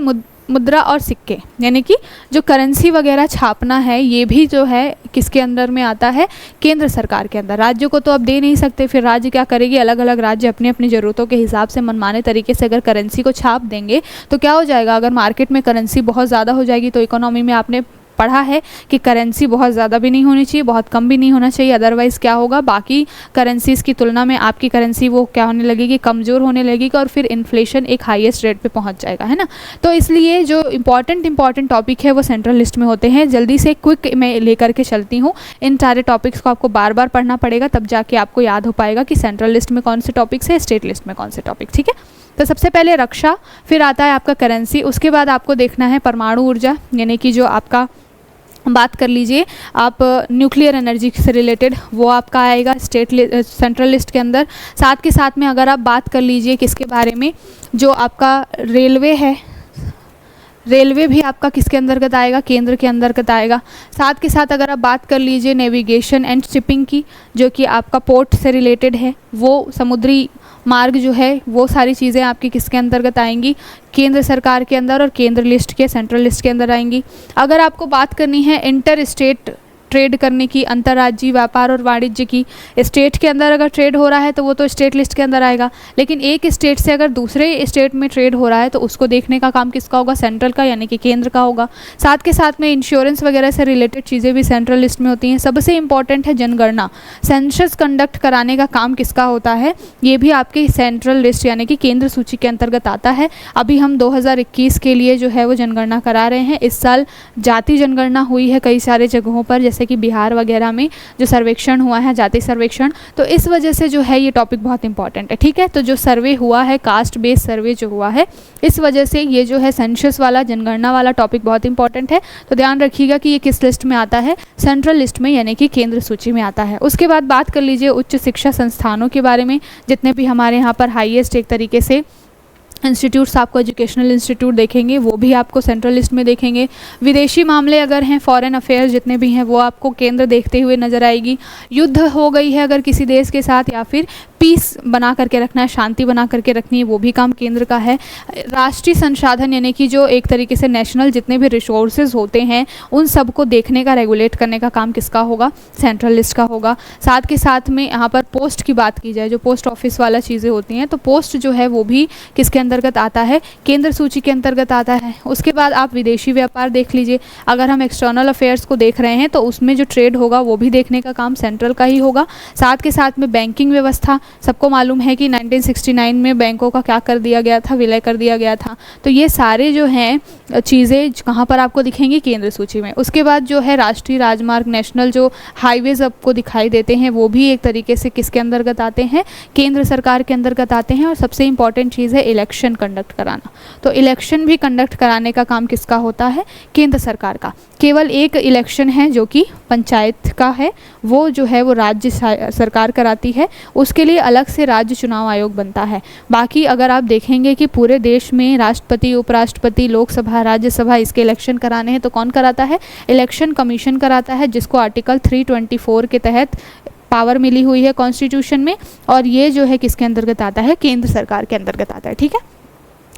[SPEAKER 1] मुद्रा और सिक्के, यानी कि जो करेंसी वगैरह छापना है, ये भी जो है किसके अंदर में आता है, केंद्र सरकार के अंदर। राज्यों को तो अब दे नहीं सकते, फिर राज्य क्या करेगी, अलग अलग राज्य अपनी अपनी ज़रूरतों के हिसाब से मनमाने तरीके से अगर करेंसी को छाप देंगे तो क्या हो जाएगा, अगर मार्केट में करेंसी बहुत ज़्यादा हो जाएगी, तो इकोनॉमी में आपने पढ़ा है कि करेंसी बहुत ज़्यादा भी नहीं होनी चाहिए, बहुत कम भी नहीं होना चाहिए, अदरवाइज़ क्या होगा, बाकी करेंसीज़ की तुलना में आपकी करेंसी वो क्या होने लगेगी, कमज़ोर होने लगेगी, और फिर इन्फ्लेशन एक हाईएस्ट रेट पे पहुंच जाएगा, है ना। तो इसलिए जो इम्पॉर्टेंट टॉपिक है वो सेंट्रल लिस्ट में होते हैं। जल्दी से क्विक मैं लेकर के चलती हूँ, इन सारे टॉपिक्स को आपको बार बार पढ़ना पड़ेगा, तब जाके आपको याद हो पाएगा कि सेंट्रल लिस्ट में कौन से टॉपिक्स है, स्टेट लिस्ट में कौन से टॉपिक। ठीक है, तो सबसे पहले रक्षा, फिर आता है आपका करेंसी, उसके बाद आपको देखना है परमाणु ऊर्जा, यानी कि जो आपका बात कर लीजिए आप न्यूक्लियर एनर्जी से रिलेटेड, वो आपका आएगा सेंट्रल लिस्ट के अंदर। साथ के साथ में अगर आप बात कर लीजिए किसके बारे में, जो आपका रेलवे है, रेलवे भी आपका किसके अंतर्गत आएगा, केंद्र के अंतर्गत आएगा। साथ के साथ अगर आप बात कर लीजिए नेविगेशन एंड शिपिंग की, जो कि आपका पोर्ट से रिलेटेड है, वो समुद्री मार्ग जो है, वो सारी चीज़ें आपकी किसके अंतर्गत आएंगी, केंद्र सरकार के अंदर और केंद्र लिस्ट के, सेंट्रल लिस्ट के अंदर आएंगी। अगर आपको बात करनी है इंटर स्टेट ट्रेड करने की, अंतर्राज्यीय व्यापार और वाणिज्य की, स्टेट के अंदर अगर ट्रेड हो रहा है तो वो तो स्टेट लिस्ट के अंदर आएगा, लेकिन एक स्टेट से अगर दूसरे स्टेट में ट्रेड हो रहा है तो उसको देखने का काम किसका होगा, सेंट्रल का, यानी कि केंद्र का होगा। साथ के साथ में इंश्योरेंस वगैरह से रिलेटेड चीज़ें भी सेंट्रल लिस्ट में होती हैं। सबसे इंपॉर्टेंट है जनगणना, सेंसस कंडक्ट कराने का काम किसका होता है, ये भी आपके सेंट्रल लिस्ट यानी कि केंद्र सूची के अंतर्गत आता है। अभी हम 2021 के लिए जो है वो जनगणना करा रहे हैं। इस साल जाति जनगणना हुई है कई सारे जगहों पर, जैसे कि बिहार वगैरह में जो सर्वेक्षण हुआ है, जाति सर्वेक्षण, तो इस वजह से जो है ये टॉपिक बहुत इंपॉर्टेंट है। ठीक है, तो जो सर्वे हुआ है, कास्ट बेस्ड सर्वे जो हुआ है, इस वजह से ये जो है सेंसस वाला, जनगणना वाला टॉपिक बहुत इंपॉर्टेंट है। तो ध्यान रखिएगा कि ये किस लिस्ट में आता है, सेंट्रल लिस्ट में, यानी कि केंद्र सूची में आता है। उसके बाद बात कर लीजिए उच्च शिक्षा संस्थानों के बारे में, जितने भी हमारे यहाँ पर हाईएस्ट एक तरीके से इंस्टीट्यूट्स आपको एजुकेशनल इंस्टीट्यूट देखेंगे, वो भी आपको सेंट्रल लिस्ट में देखेंगे। विदेशी मामले अगर हैं, फॉरेन अफेयर्स जितने भी हैं, वो आपको केंद्र देखते हुए नजर आएगी। युद्ध हो गई है अगर किसी देश के साथ, या फिर पीस बना करके रखना है, शांति बना करके रखनी है, वो भी काम केंद्र का है। राष्ट्रीय संसाधन यानी कि जो एक तरीके से नेशनल जितने भी रिसोर्सेज होते हैं, उन सबको देखने का, रेगुलेट करने का काम किसका होगा, सेंट्रल लिस्ट का होगा। साथ के साथ में यहाँ पर पोस्ट की बात की जाए, जो पोस्ट ऑफिस वाला चीज़ें होती हैं, तो पोस्ट जो है वो भी किसके अंतर्गत आता है, केंद्र सूची के अंतर्गत आता है। उसके बाद आप विदेशी व्यापार देख लीजिए, अगर हम एक्सटर्नल अफेयर्स को देख रहे हैं तो उसमें जो ट्रेड होगा वो भी देखने का काम सेंट्रल का ही होगा। साथ के साथ में बैंकिंग व्यवस्था, सबको मालूम है कि 1969 में बैंकों का क्या कर दिया गया था, विलय कर दिया गया था। तो ये सारे जो हैं चीज़ें कहाँ पर आपको दिखेंगी, केंद्र सूची में। उसके बाद जो है राष्ट्रीय राजमार्ग, नेशनल जो हाईवेज आपको दिखाई देते हैं, वो भी एक तरीके से किसके अंतर्गत आते हैं, केंद्र सरकार के अंतर्गत आते हैं। और सबसे इंपॉर्टेंट चीज़ है इलेक्शन कंडक्ट कराना, तो इलेक्शन भी कंडक्ट कराने का काम किसका होता है, केंद्र सरकार का। केवल एक इलेक्शन है जो कि पंचायत का है, वो जो है वो राज्य सरकार कराती है, उसके लिए अलग से राज्य चुनाव आयोग बनता है। बाकी अगर आप देखेंगे कि पूरे देश में राष्ट्रपति, उपराष्ट्रपति, लोकसभा, राज्यसभा, इसके इलेक्शन कराने हैं तो कौन कराता है, इलेक्शन कमीशन कराता है, जिसको आर्टिकल 324 के तहत पावर मिली हुई है कॉन्स्टिट्यूशन में। और ये जो है किसके अंतर्गत आता है, केंद्र सरकार के अंतर्गत आता है। ठीक है,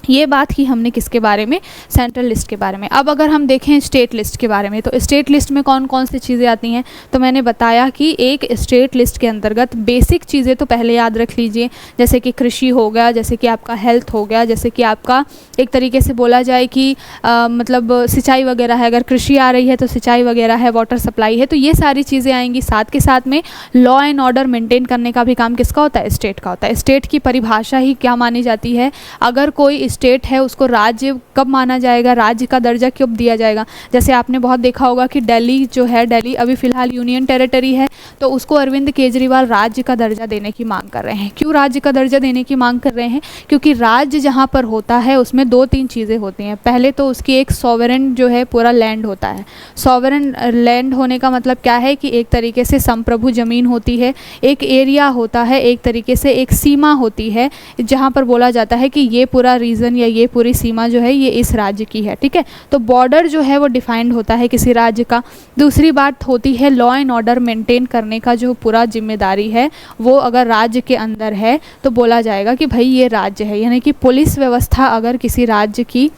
[SPEAKER 1] ये बात की हमने किसके बारे में, सेंट्रल लिस्ट के बारे में। अब अगर हम देखें स्टेट लिस्ट के बारे में, तो स्टेट लिस्ट में कौन कौन सी चीज़ें आती हैं, तो मैंने बताया कि एक स्टेट लिस्ट के अंतर्गत बेसिक चीज़ें तो पहले याद रख लीजिए, जैसे कि कृषि हो गया, जैसे कि आपका हेल्थ हो गया, जैसे कि आपका एक तरीके से बोला जाए कि मतलब सिंचाई वगैरह है, अगर कृषि आ रही है तो सिंचाई वगैरह है, वाटर सप्लाई है, तो ये सारी चीज़ें आएंगी। साथ के साथ में लॉ एंड ऑर्डर मेंटेन करने का भी काम किसका होता है, स्टेट का होता है। स्टेट की परिभाषा ही क्या मानी जाती है, अगर कोई स्टेट है उसको राज्य कब माना जाएगा, राज्य का दर्जा कब दिया जाएगा। जैसे आपने बहुत देखा होगा कि दिल्ली जो है, दिल्ली अभी फ़िलहाल यूनियन टेरिटरी है, तो उसको अरविंद केजरीवाल राज्य का दर्जा देने की मांग कर रहे हैं। क्यों राज्य का दर्जा देने की मांग कर रहे हैं, क्योंकि राज्य जहाँ पर होता है उसमें 2-3 चीज़ें होती हैं। पहले तो उसकी एक सॉवरेन जो है पूरा लैंड होता है। सॉवरेन लैंड होने का मतलब क्या है कि एक तरीके से संप्रभु ज़मीन होती है, एक एरिया होता है, एक तरीके से एक सीमा होती है, जहाँ पर बोला जाता है कि ये पूरा रीजन या ये पूरी सीमा जो है ये इस राज्य की है। ठीक है, तो बॉर्डर जो है वो डिफाइंड होता है किसी राज्य का। दूसरी बात होती है लॉ एंड ऑर्डर मेंटेन करने का जो पूरा जिम्मेदारी है, वो अगर राज्य के अंदर है तो बोला जाएगा कि भाई ये राज्य है। यानी कि पुलिस व्यवस्था अगर किसी राज्य की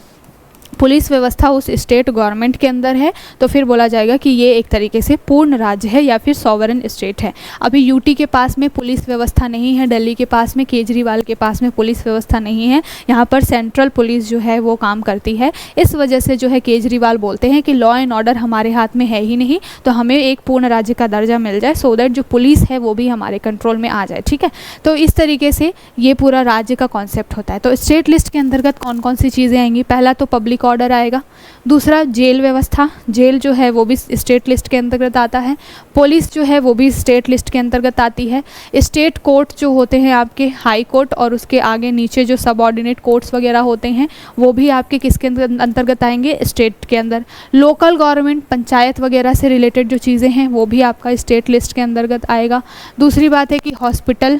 [SPEAKER 1] पुलिस व्यवस्था उस स्टेट गवर्नमेंट के अंदर है तो फिर बोला जाएगा कि ये एक तरीके से पूर्ण राज्य है या फिर सॉवरेन स्टेट है। अभी यूटी के पास में पुलिस व्यवस्था नहीं है, दिल्ली के पास में, केजरीवाल के पास में पुलिस व्यवस्था नहीं है, यहाँ पर सेंट्रल पुलिस जो है वो काम करती है। इस वजह से जो है केजरीवाल बोलते हैं कि लॉ एंड ऑर्डर हमारे हाथ में है ही नहीं, तो हमें एक पूर्ण राज्य का दर्जा मिल जाए, सो दैट जो पुलिस है वो भी हमारे कंट्रोल में आ जाए। ठीक है, तो इस तरीके से ये पूरा राज्य का कॉन्सेप्ट होता है। तो स्टेट लिस्ट के अंतर्गत कौन कौन सी चीज़ें आएंगी, पहला तो पब्लिक ऑर्डर आएगा। दूसरा जेल व्यवस्था, जेल जो है वो भी स्टेट लिस्ट के अंतर्गत आता है। पुलिस जो है वो भी स्टेट लिस्ट के अंतर्गत आती है। स्टेट कोर्ट जो होते हैं आपके, हाई कोर्ट और उसके आगे नीचे जो सबऑर्डिनेट कोर्ट्स वगैरह होते हैं वो भी आपके किसके अंतर्गत आएंगे, स्टेट के अंदर। लोकल गवर्नमेंट, पंचायत वगैरह से रिलेटेड जो चीज़ें हैं वो भी आपका स्टेट लिस्ट के अंतर्गत आएगा। दूसरी बात है कि हॉस्पिटल,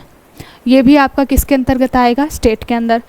[SPEAKER 1] ये भी आपका किसके अंतर्गत आएगा, स्टेट के अंदर।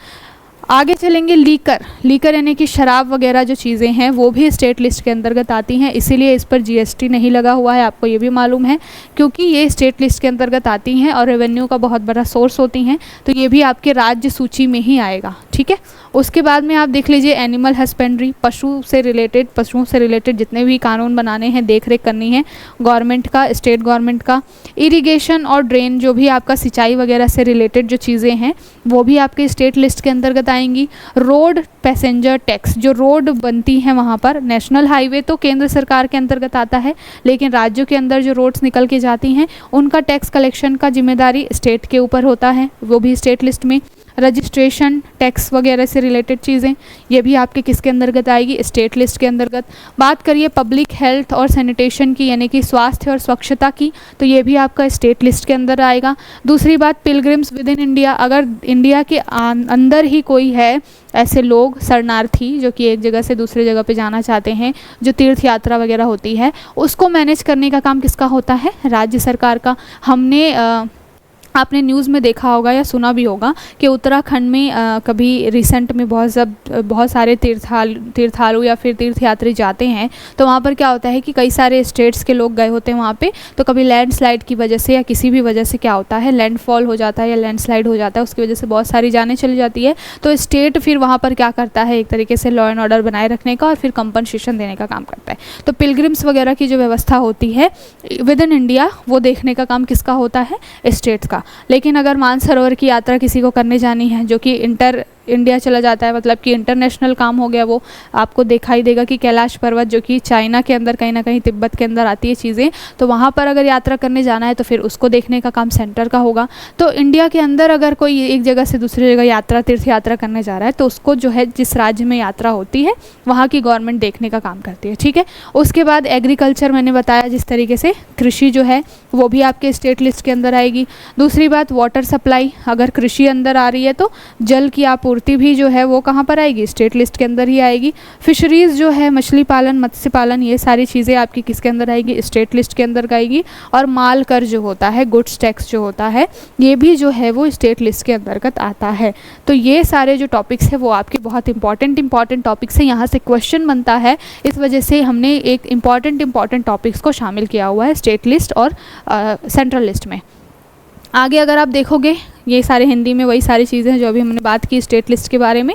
[SPEAKER 1] आगे चलेंगे लीकर यानी कि शराब वगैरह जो चीज़ें हैं वो भी स्टेट लिस्ट के अंतर्गत आती हैं, इसीलिए इस पर जीएसटी नहीं लगा हुआ है, आपको ये भी मालूम है, क्योंकि ये स्टेट लिस्ट के अंतर्गत आती हैं और रेवेन्यू का बहुत बड़ा सोर्स होती हैं, तो ये भी आपके राज्य सूची में ही आएगा। ठीक है, उसके बाद में आप देख लीजिए एनिमल हस्बेंड्री, पशुओं से रिलेटेड जितने भी कानून बनाने हैं, देख रेख करनी है गवर्नमेंट का, स्टेट गवर्नमेंट का। इरिगेशन और ड्रेन, जो भी आपका सिंचाई वगैरह से रिलेटेड जो चीज़ें हैं वो भी आपके स्टेट लिस्ट के अंतर्गत आएंगी। रोड पैसेंजर टैक्स, जो रोड बनती हैं वहाँ पर, नेशनल हाईवे तो केंद्र सरकार के अंतर्गत आता है, लेकिन राज्यों के अंदर जो रोड्स निकल के जाती हैं उनका टैक्स कलेक्शन का जिम्मेदारी स्टेट के ऊपर होता है, वो भी स्टेट लिस्ट में। रजिस्ट्रेशन टैक्स वगैरह से रिलेटेड चीज़ें, ये भी आपके किसके अंतर्गत आएगी, स्टेट लिस्ट के अंतर्गत। बात करिए पब्लिक हेल्थ और सैनिटेशन की, यानी कि स्वास्थ्य और स्वच्छता की, तो ये भी आपका स्टेट लिस्ट के अंदर आएगा। दूसरी बात, पिलग्रिम्स विद इन इंडिया, अगर इंडिया के अंदर ही कोई है ऐसे लोग, शरणार्थी जो कि एक जगह से दूसरी जगह पे जाना चाहते हैं, जो तीर्थ यात्रा वगैरह होती है, उसको मैनेज करने का काम किसका होता है, राज्य सरकार का। आपने न्यूज़ में देखा होगा या सुना भी होगा कि उत्तराखंड में कभी रिसेंट में बहुत सारे तीर्थालु या फिर तीर्थयात्री जाते हैं, तो वहाँ पर क्या होता है कि कई सारे स्टेट्स के लोग गए होते हैं वहाँ पे, तो कभी लैंडस्लाइड की वजह से या किसी भी वजह से क्या होता है, लैंडफॉल हो जाता है या लैंडस्लाइड हो जाता है, उसकी वजह से बहुत सारी जानें चली जाती है। तो स्टेट फिर वहाँ पर क्या करता है, एक तरीके से लॉ एंड ऑर्डर बनाए रखने का और फिर कंपनसेशन देने का काम करता है। तो पिलग्रिम्स वगैरह की जो व्यवस्था होती है विद इन इंडिया, वो देखने का काम किसका होता है, स्टेट्स का। लेकिन अगर मानसरोवर की यात्रा किसी को करने जानी है, जो कि इंटर इंडिया चला जाता है, मतलब कि इंटरनेशनल काम हो गया, वो आपको दिखाई देगा कि कैलाश पर्वत, जो कि चाइना के अंदर कहीं ना कहीं तिब्बत के अंदर आती है चीज़ें, तो वहाँ पर अगर यात्रा करने जाना है तो फिर उसको देखने का काम सेंटर का होगा। तो इंडिया के अंदर अगर कोई एक जगह से दूसरी जगह तीर्थ यात्रा करने जा रहा है, तो उसको जो है जिस राज्य में यात्रा होती है वहाँ की गवर्नमेंट देखने का काम करती है। ठीक है, उसके बाद एग्रीकल्चर, मैंने बताया जिस तरीके से कृषि जो है वो भी आपके स्टेट लिस्ट के अंदर आएगी। दूसरी बात, वाटर सप्लाई, अगर कृषि अंदर आ रही है तो जल की आपूर्ति भी जो है वो कहाँ पर आएगी, स्टेट लिस्ट के अंदर ही आएगी। फिशरीज़ जो है, मछली पालन, मत्स्य पालन, ये सारी चीज़ें आपकी किसके अंदर आएगी, स्टेट लिस्ट के अंदर आएगी। और माल कर जो होता है, गुड्स टैक्स जो होता है, ये भी जो है वो स्टेट लिस्ट के अंतर्गत आता है। तो ये सारे जो टॉपिक्स हैं वो आपके बहुत इंपॉर्टेंट टॉपिक्स हैं, यहाँ से क्वेश्चन बनता है, इस वजह से हमने एक इंपॉर्टेंट टॉपिक्स को शामिल किया हुआ है स्टेट लिस्ट और सेंट्रल लिस्ट में। आगे अगर आप देखोगे, ये सारे हिंदी में वही सारी चीज़ें हैं जो अभी हमने बात की स्टेट लिस्ट के बारे में।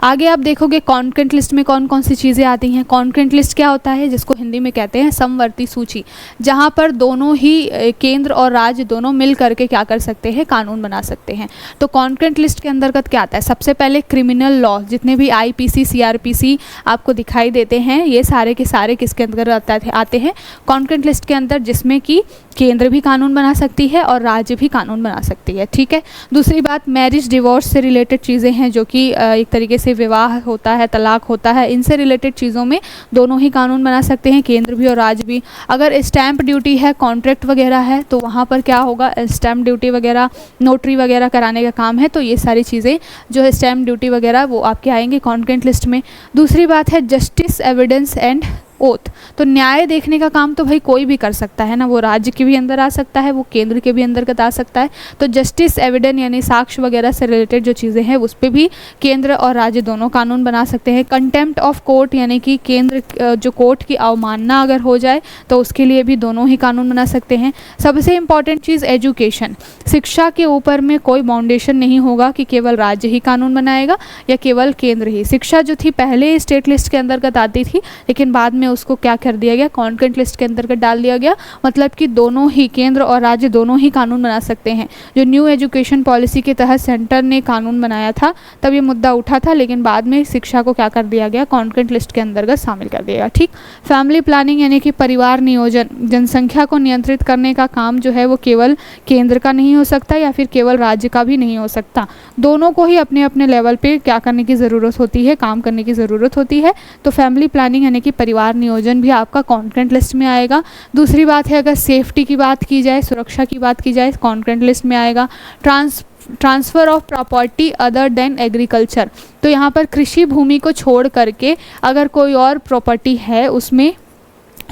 [SPEAKER 1] आगे आप देखोगे कॉन्करेंट लिस्ट में कौन कौन सी चीज़ें आती हैं। कॉन्करेंट लिस्ट क्या होता है, जिसको हिंदी में कहते हैं समवर्ती सूची, जहाँ पर दोनों ही केंद्र और राज्य दोनों मिल करके क्या कर सकते हैं, कानून बना सकते हैं। तो कॉन्करेंट लिस्ट के अंतर्गत क्या आता है, सबसे पहले क्रिमिनल लॉ, जितने भी आईपीसी सीआरपीसी आपको दिखाई देते हैं, ये सारे के सारे किसके अंतर्गत आते हैं, कॉन्करेंट लिस्ट के अंदर, जिसमें कि केंद्र भी कानून बना सकती है और राज्य भी कानून बना सकती है। ठीक है, दूसरी बात, मैरिज डिवोर्स से रिलेटेड चीज़ें हैं, जो कि एक तरीके से विवाह होता है, तलाक होता है, इनसे रिलेटेड चीज़ों में दोनों ही कानून बना सकते हैं, केंद्र भी और राज्य भी। अगर स्टैंप ड्यूटी है, कॉन्ट्रैक्ट वगैरह है, तो वहाँ पर क्या होगा, स्टैंप ड्यूटी वगैरह, नोटरी वगैरह कराने का काम है, तो ये सारी चीज़ें जो है स्टैंप ड्यूटी वगैरह वो आपके आएंगे कॉन्करेंट लिस्ट में। दूसरी बात है जस्टिस, एविडेंस एंड ओथ, तो न्याय देखने का काम तो भाई कोई भी कर सकता है ना, वो राज्य के भी अंदर आ सकता है, वो केंद्र के भी अंतर्गत आ सकता है। तो जस्टिस, एविडेंस यानी साक्ष्य वगैरह से रिलेटेड जो चीज़ें हैं उस पर भी केंद्र और राज्य दोनों कानून बना सकते हैं। कंटेम्प्ट ऑफ कोर्ट, यानी कि केंद्र जो कोर्ट की अवमानना अगर हो जाए तो उसके लिए भी दोनों ही कानून बना सकते हैं। सबसे इम्पॉर्टेंट चीज़ एजुकेशन, शिक्षा के ऊपर में कोई बाउंडेशन नहीं होगा कि केवल राज्य ही कानून बनाएगा या केवल केंद्र ही। शिक्षा जो थी पहले स्टेट लिस्ट के अंतर्गत आती थी, लेकिन बाद में उसको क्या कर दिया गया, कॉन्करेंट लिस्ट के अंतर्गत डाल दिया गया। मतलब कि दोनों ही केंद्र और राज्य दोनों ही कानून बना सकते हैं। जो न्यू एजुकेशन पॉलिसी के तहत सेंटर ने कानून बनाया था तब ये मुद्दा उठा था, लेकिन बाद में शिक्षा को क्या कर दिया गया, कॉन्करेंट लिस्ट के अंतर्गत शामिल कर दिया गया। ठीक। फैमिली प्लानिंग यानी कि परिवार नियोजन, जनसंख्या को नियंत्रित करने का काम जो है वो केवल केंद्र का नहीं हो सकता या फिर केवल राज्य का भी नहीं हो सकता। दोनों को ही अपने अपने लेवल पे क्या करने की ज़रूरत होती है, काम करने की ज़रूरत होती है। तो फैमिली प्लानिंग यानी कि परिवार नियोजन भी आपका कॉन्करेंट लिस्ट में आएगा। दूसरी बात है, अगर सेफ्टी की बात की जाए, सुरक्षा की बात की जाए, कॉन्करेंट लिस्ट में आएगा। Transfer of property other than agriculture, तो यहाँ पर कृषि भूमि को छोड़ करके अगर कोई और प्रॉपर्टी है उसमें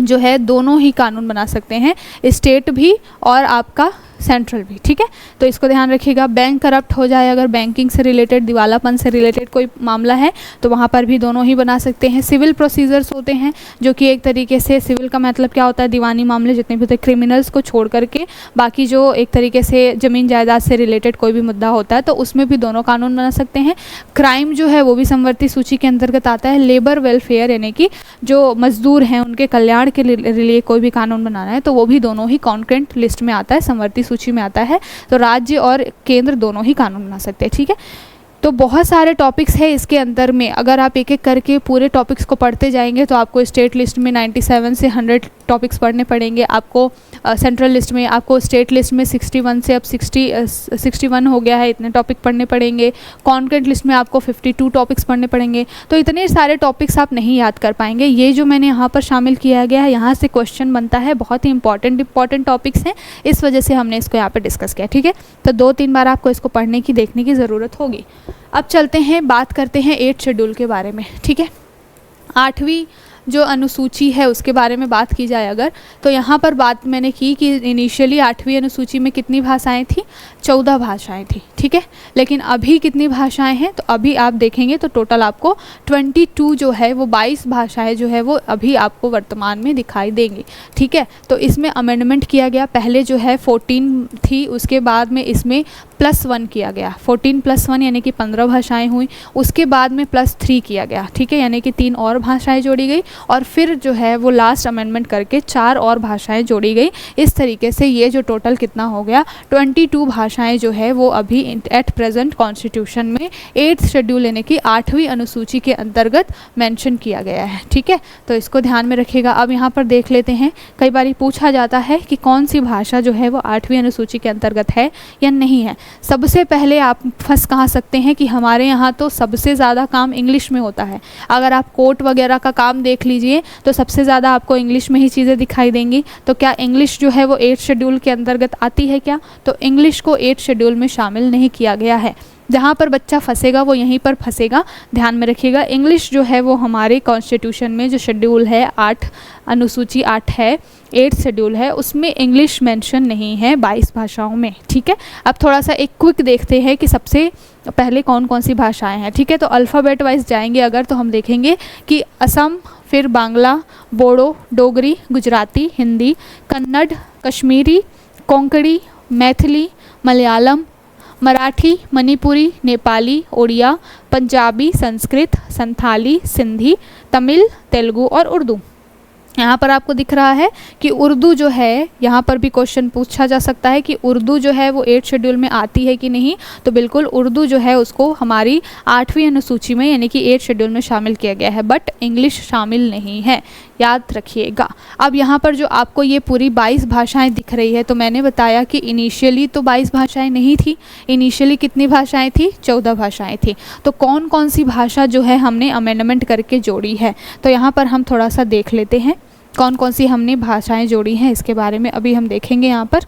[SPEAKER 1] जो है दोनों ही कानून बना सकते हैं, स्टेट भी और आपका सेंट्रल भी। ठीक है, तो इसको ध्यान रखिएगा। बैंक करप्ट हो जाए, अगर बैंकिंग से रिलेटेड, दिवालापन से रिलेटेड कोई मामला है तो वहाँ पर भी दोनों ही बना सकते हैं। सिविल प्रोसीजर्स होते हैं जो कि एक तरीके से, सिविल का मतलब क्या होता है, दीवानी मामले जितने भी होते हैं, क्रिमिनल्स को छोड़ करके बाकी जो एक तरीके से ज़मीन जायदाद से रिलेटेड कोई भी मुद्दा होता है तो उसमें भी दोनों कानून बना सकते हैं। क्राइम जो है वो भी समवर्ती सूची के अंतर्गत आता है। लेबर वेलफेयर यानी कि जो मजदूर हैं उनके कल्याण के लिए कोई भी कानून बनाना है तो वो भी दोनों ही कॉन्करेंट लिस्ट में आता है, समवर्ती सूची में आता है। तो राज्य और केंद्र दोनों ही कानून बना सकते हैं। ठीक है, तो बहुत सारे टॉपिक्स हैं इसके अंदर में। अगर आप एक एक करके पूरे टॉपिक्स को पढ़ते जाएंगे तो आपको स्टेट लिस्ट में 97 से 100 टॉपिक्स पढ़ने पड़ेंगे। आपको सेंट्रल लिस्ट में, आपको स्टेट लिस्ट में 61 से अब 61 हो गया है, इतने टॉपिक पढ़ने पड़ेंगे। कॉन्करेंट लिस्ट में आपको 52 टॉपिक्स पढ़ने पड़ेंगे। तो इतने सारे टॉपिक्स आप नहीं याद कर पाएंगे। ये जो मैंने यहाँ पर शामिल किया गया है, यहाँ से क्वेश्चन बनता है, बहुत ही इंपॉर्टेंट टॉपिक्स हैं, इस वजह से हमने इसको यहाँ पर डिस्कस किया। ठीक है, तो 2-3 बार आपको इसको पढ़ने की, देखने की ज़रूरत होगी। अब चलते हैं, बात करते हैं 8th शेड्यूल के बारे में। ठीक है, 8वीं जो अनुसूची है उसके बारे में बात की जाए अगर, तो यहाँ पर बात मैंने की कि इनिशियली 8वीं अनुसूची में कितनी भाषाएं थी, 14 भाषाएं थी। ठीक है, लेकिन अभी कितनी भाषाएं हैं, तो अभी आप देखेंगे तो टोटल आपको 22 जो है वो 22 भाषाएं जो है वो अभी आपको वर्तमान में दिखाई देंगी। ठीक है, तो इसमें अमेंडमेंट किया गया। पहले जो है 14 थी, उसके बाद में इसमें +1 किया गया। 14 + 1 यानी कि 15 भाषाएं हुई। उसके बाद में +3 किया गया। ठीक है, यानी कि 3 और भाषाएं जोड़ी गई और फिर जो है वो लास्ट अमेंडमेंट करके 4 और भाषाएं जोड़ी गई। इस तरीके से ये जो टोटल कितना हो गया, 22 भाषाएं जो है वो अभी एट प्रेजेंट कॉन्स्टिट्यूशन में 8th शेड्यूल यानी कि 8वीं अनुसूची के अंतर्गत मेंशन किया गया है। ठीक है, तो इसको ध्यान में रखिएगा। अब यहाँ पर देख लेते हैं, कई बार पूछा जाता है कि कौन सी भाषा जो है वो 8वीं अनुसूची के अंतर्गत है या नहीं है। सबसे पहले आप फंस कहाँ सकते हैं कि हमारे यहाँ तो सबसे ज़्यादा काम इंग्लिश में होता है। अगर आप कोर्ट वगैरह का काम देख लीजिए तो सबसे ज़्यादा आपको इंग्लिश में ही चीज़ें दिखाई देंगी। तो क्या इंग्लिश जो है वो 8th शेड्यूल के अंतर्गत आती है क्या, तो इंग्लिश को 8th शेड्यूल में शामिल नहीं किया गया है। जहाँ पर बच्चा फंसेगा वो यहीं पर फंसेगा, ध्यान में रखिएगा। इंग्लिश जो है वो हमारे कॉन्स्टिट्यूशन में जो शेड्यूल है 8 अनुसूची 8 है, 8th शेड्यूल है, उसमें इंग्लिश मेंशन नहीं है 22 भाषाओं में। ठीक है, अब थोड़ा सा एक क्विक देखते हैं कि सबसे पहले कौन कौन सी भाषाएं हैं। ठीक है, तो अल्फ़ाबेट वाइज जाएंगे अगर तो हम देखेंगे कि असम, फिर बांग्ला, बोडो, डोगरी, गुजराती, हिंदी, कन्नड़, कश्मीरी, कोंकणी, मैथिली, मलयालम, मराठी, मणिपुरी, नेपाली, ओडिया, पंजाबी, संस्कृत, संथाली, सिंधी, तमिल, तेलुगु और उर्दू। यहाँ पर आपको दिख रहा है कि उर्दू जो है, यहाँ पर भी क्वेश्चन पूछा जा सकता है कि उर्दू जो है वो 8th शेड्यूल में आती है कि नहीं। तो बिल्कुल उर्दू जो है उसको हमारी 8वीं अनुसूची में यानी कि 8th शेड्यूल में शामिल किया गया है, बट इंग्लिश शामिल नहीं है, याद रखिएगा। अब यहाँ पर जो आपको ये पूरी 22 भाषाएं दिख रही है, तो मैंने बताया कि इनिशियली तो 22 भाषाएं नहीं थी। इनिशियली कितनी भाषाएं थी, 14 भाषाएं थी। तो कौन कौन सी भाषा जो है हमने अमेंडमेंट करके जोड़ी है, तो यहाँ पर हम थोड़ा सा देख लेते हैं कौन कौन सी हमने भाषाएं जोड़ी हैं। इसके बारे में अभी हम देखेंगे। यहाँ पर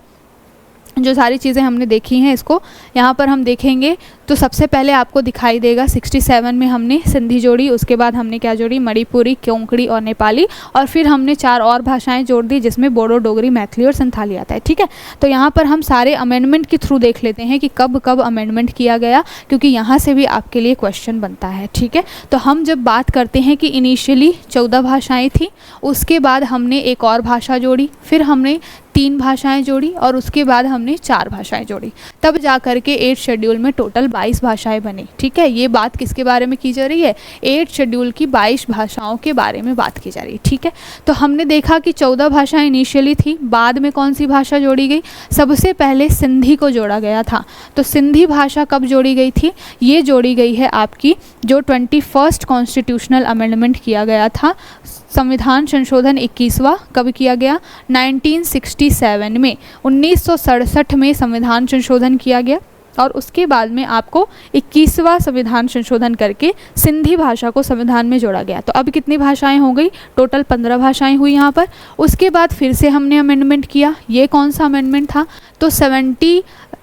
[SPEAKER 1] जो सारी चीज़ें हमने देखी हैं इसको यहाँ पर हम देखेंगे तो सबसे पहले आपको दिखाई देगा 67 में हमने सिंधी जोड़ी, उसके बाद हमने क्या जोड़ी, मणिपुरी, कोंकणी और नेपाली, और फिर हमने 4 और भाषाएं जोड़ दी जिसमें बोडो, डोगरी, मैथिली और संथाली आता है। ठीक है, तो यहाँ पर हम सारे अमेंडमेंट के थ्रू देख लेते हैं कि कब कब अमेंडमेंट किया गया, क्योंकि यहाँ से भी आपके लिए क्वेश्चन बनता है। ठीक है, तो हम जब बात करते हैं कि इनिशियली 14 भाषाएँ थी, उसके बाद हमने एक और भाषा जोड़ी, फिर हमने 3 भाषाएं जोड़ी और उसके बाद हमने 4 भाषाएं जोड़ी, तब जा कर के 8 शेड्यूल में टोटल 22 भाषाएं बनी। ठीक है, ये बात किसके बारे में की जा रही है? 8 शेड्यूल की 22 भाषाओं के बारे में बात की जा रही है। ठीक है, तो हमने देखा कि 14 भाषाएं इनिशियली थी, बाद में कौन सी भाषा जोड़ी गई? सबसे पहले सिंधी को जोड़ा गया था। तो सिंधी भाषा कब जोड़ी गई थी? ये जोड़ी गई है आपकी जो 21st कॉन्स्टिट्यूशनल अमेंडमेंट किया गया था, संविधान संशोधन 21वां कब किया गया? 1967 में, 1967 में संविधान संशोधन किया गया और उसके बाद में आपको 21वां संविधान संशोधन करके सिंधी भाषा को संविधान में जोड़ा गया। तो अब कितनी भाषाएं हो गई? टोटल 15 भाषाएं हुई यहाँ पर। उसके बाद फिर से हमने अमेंडमेंट किया। ये कौन सा अमेंडमेंट था? तो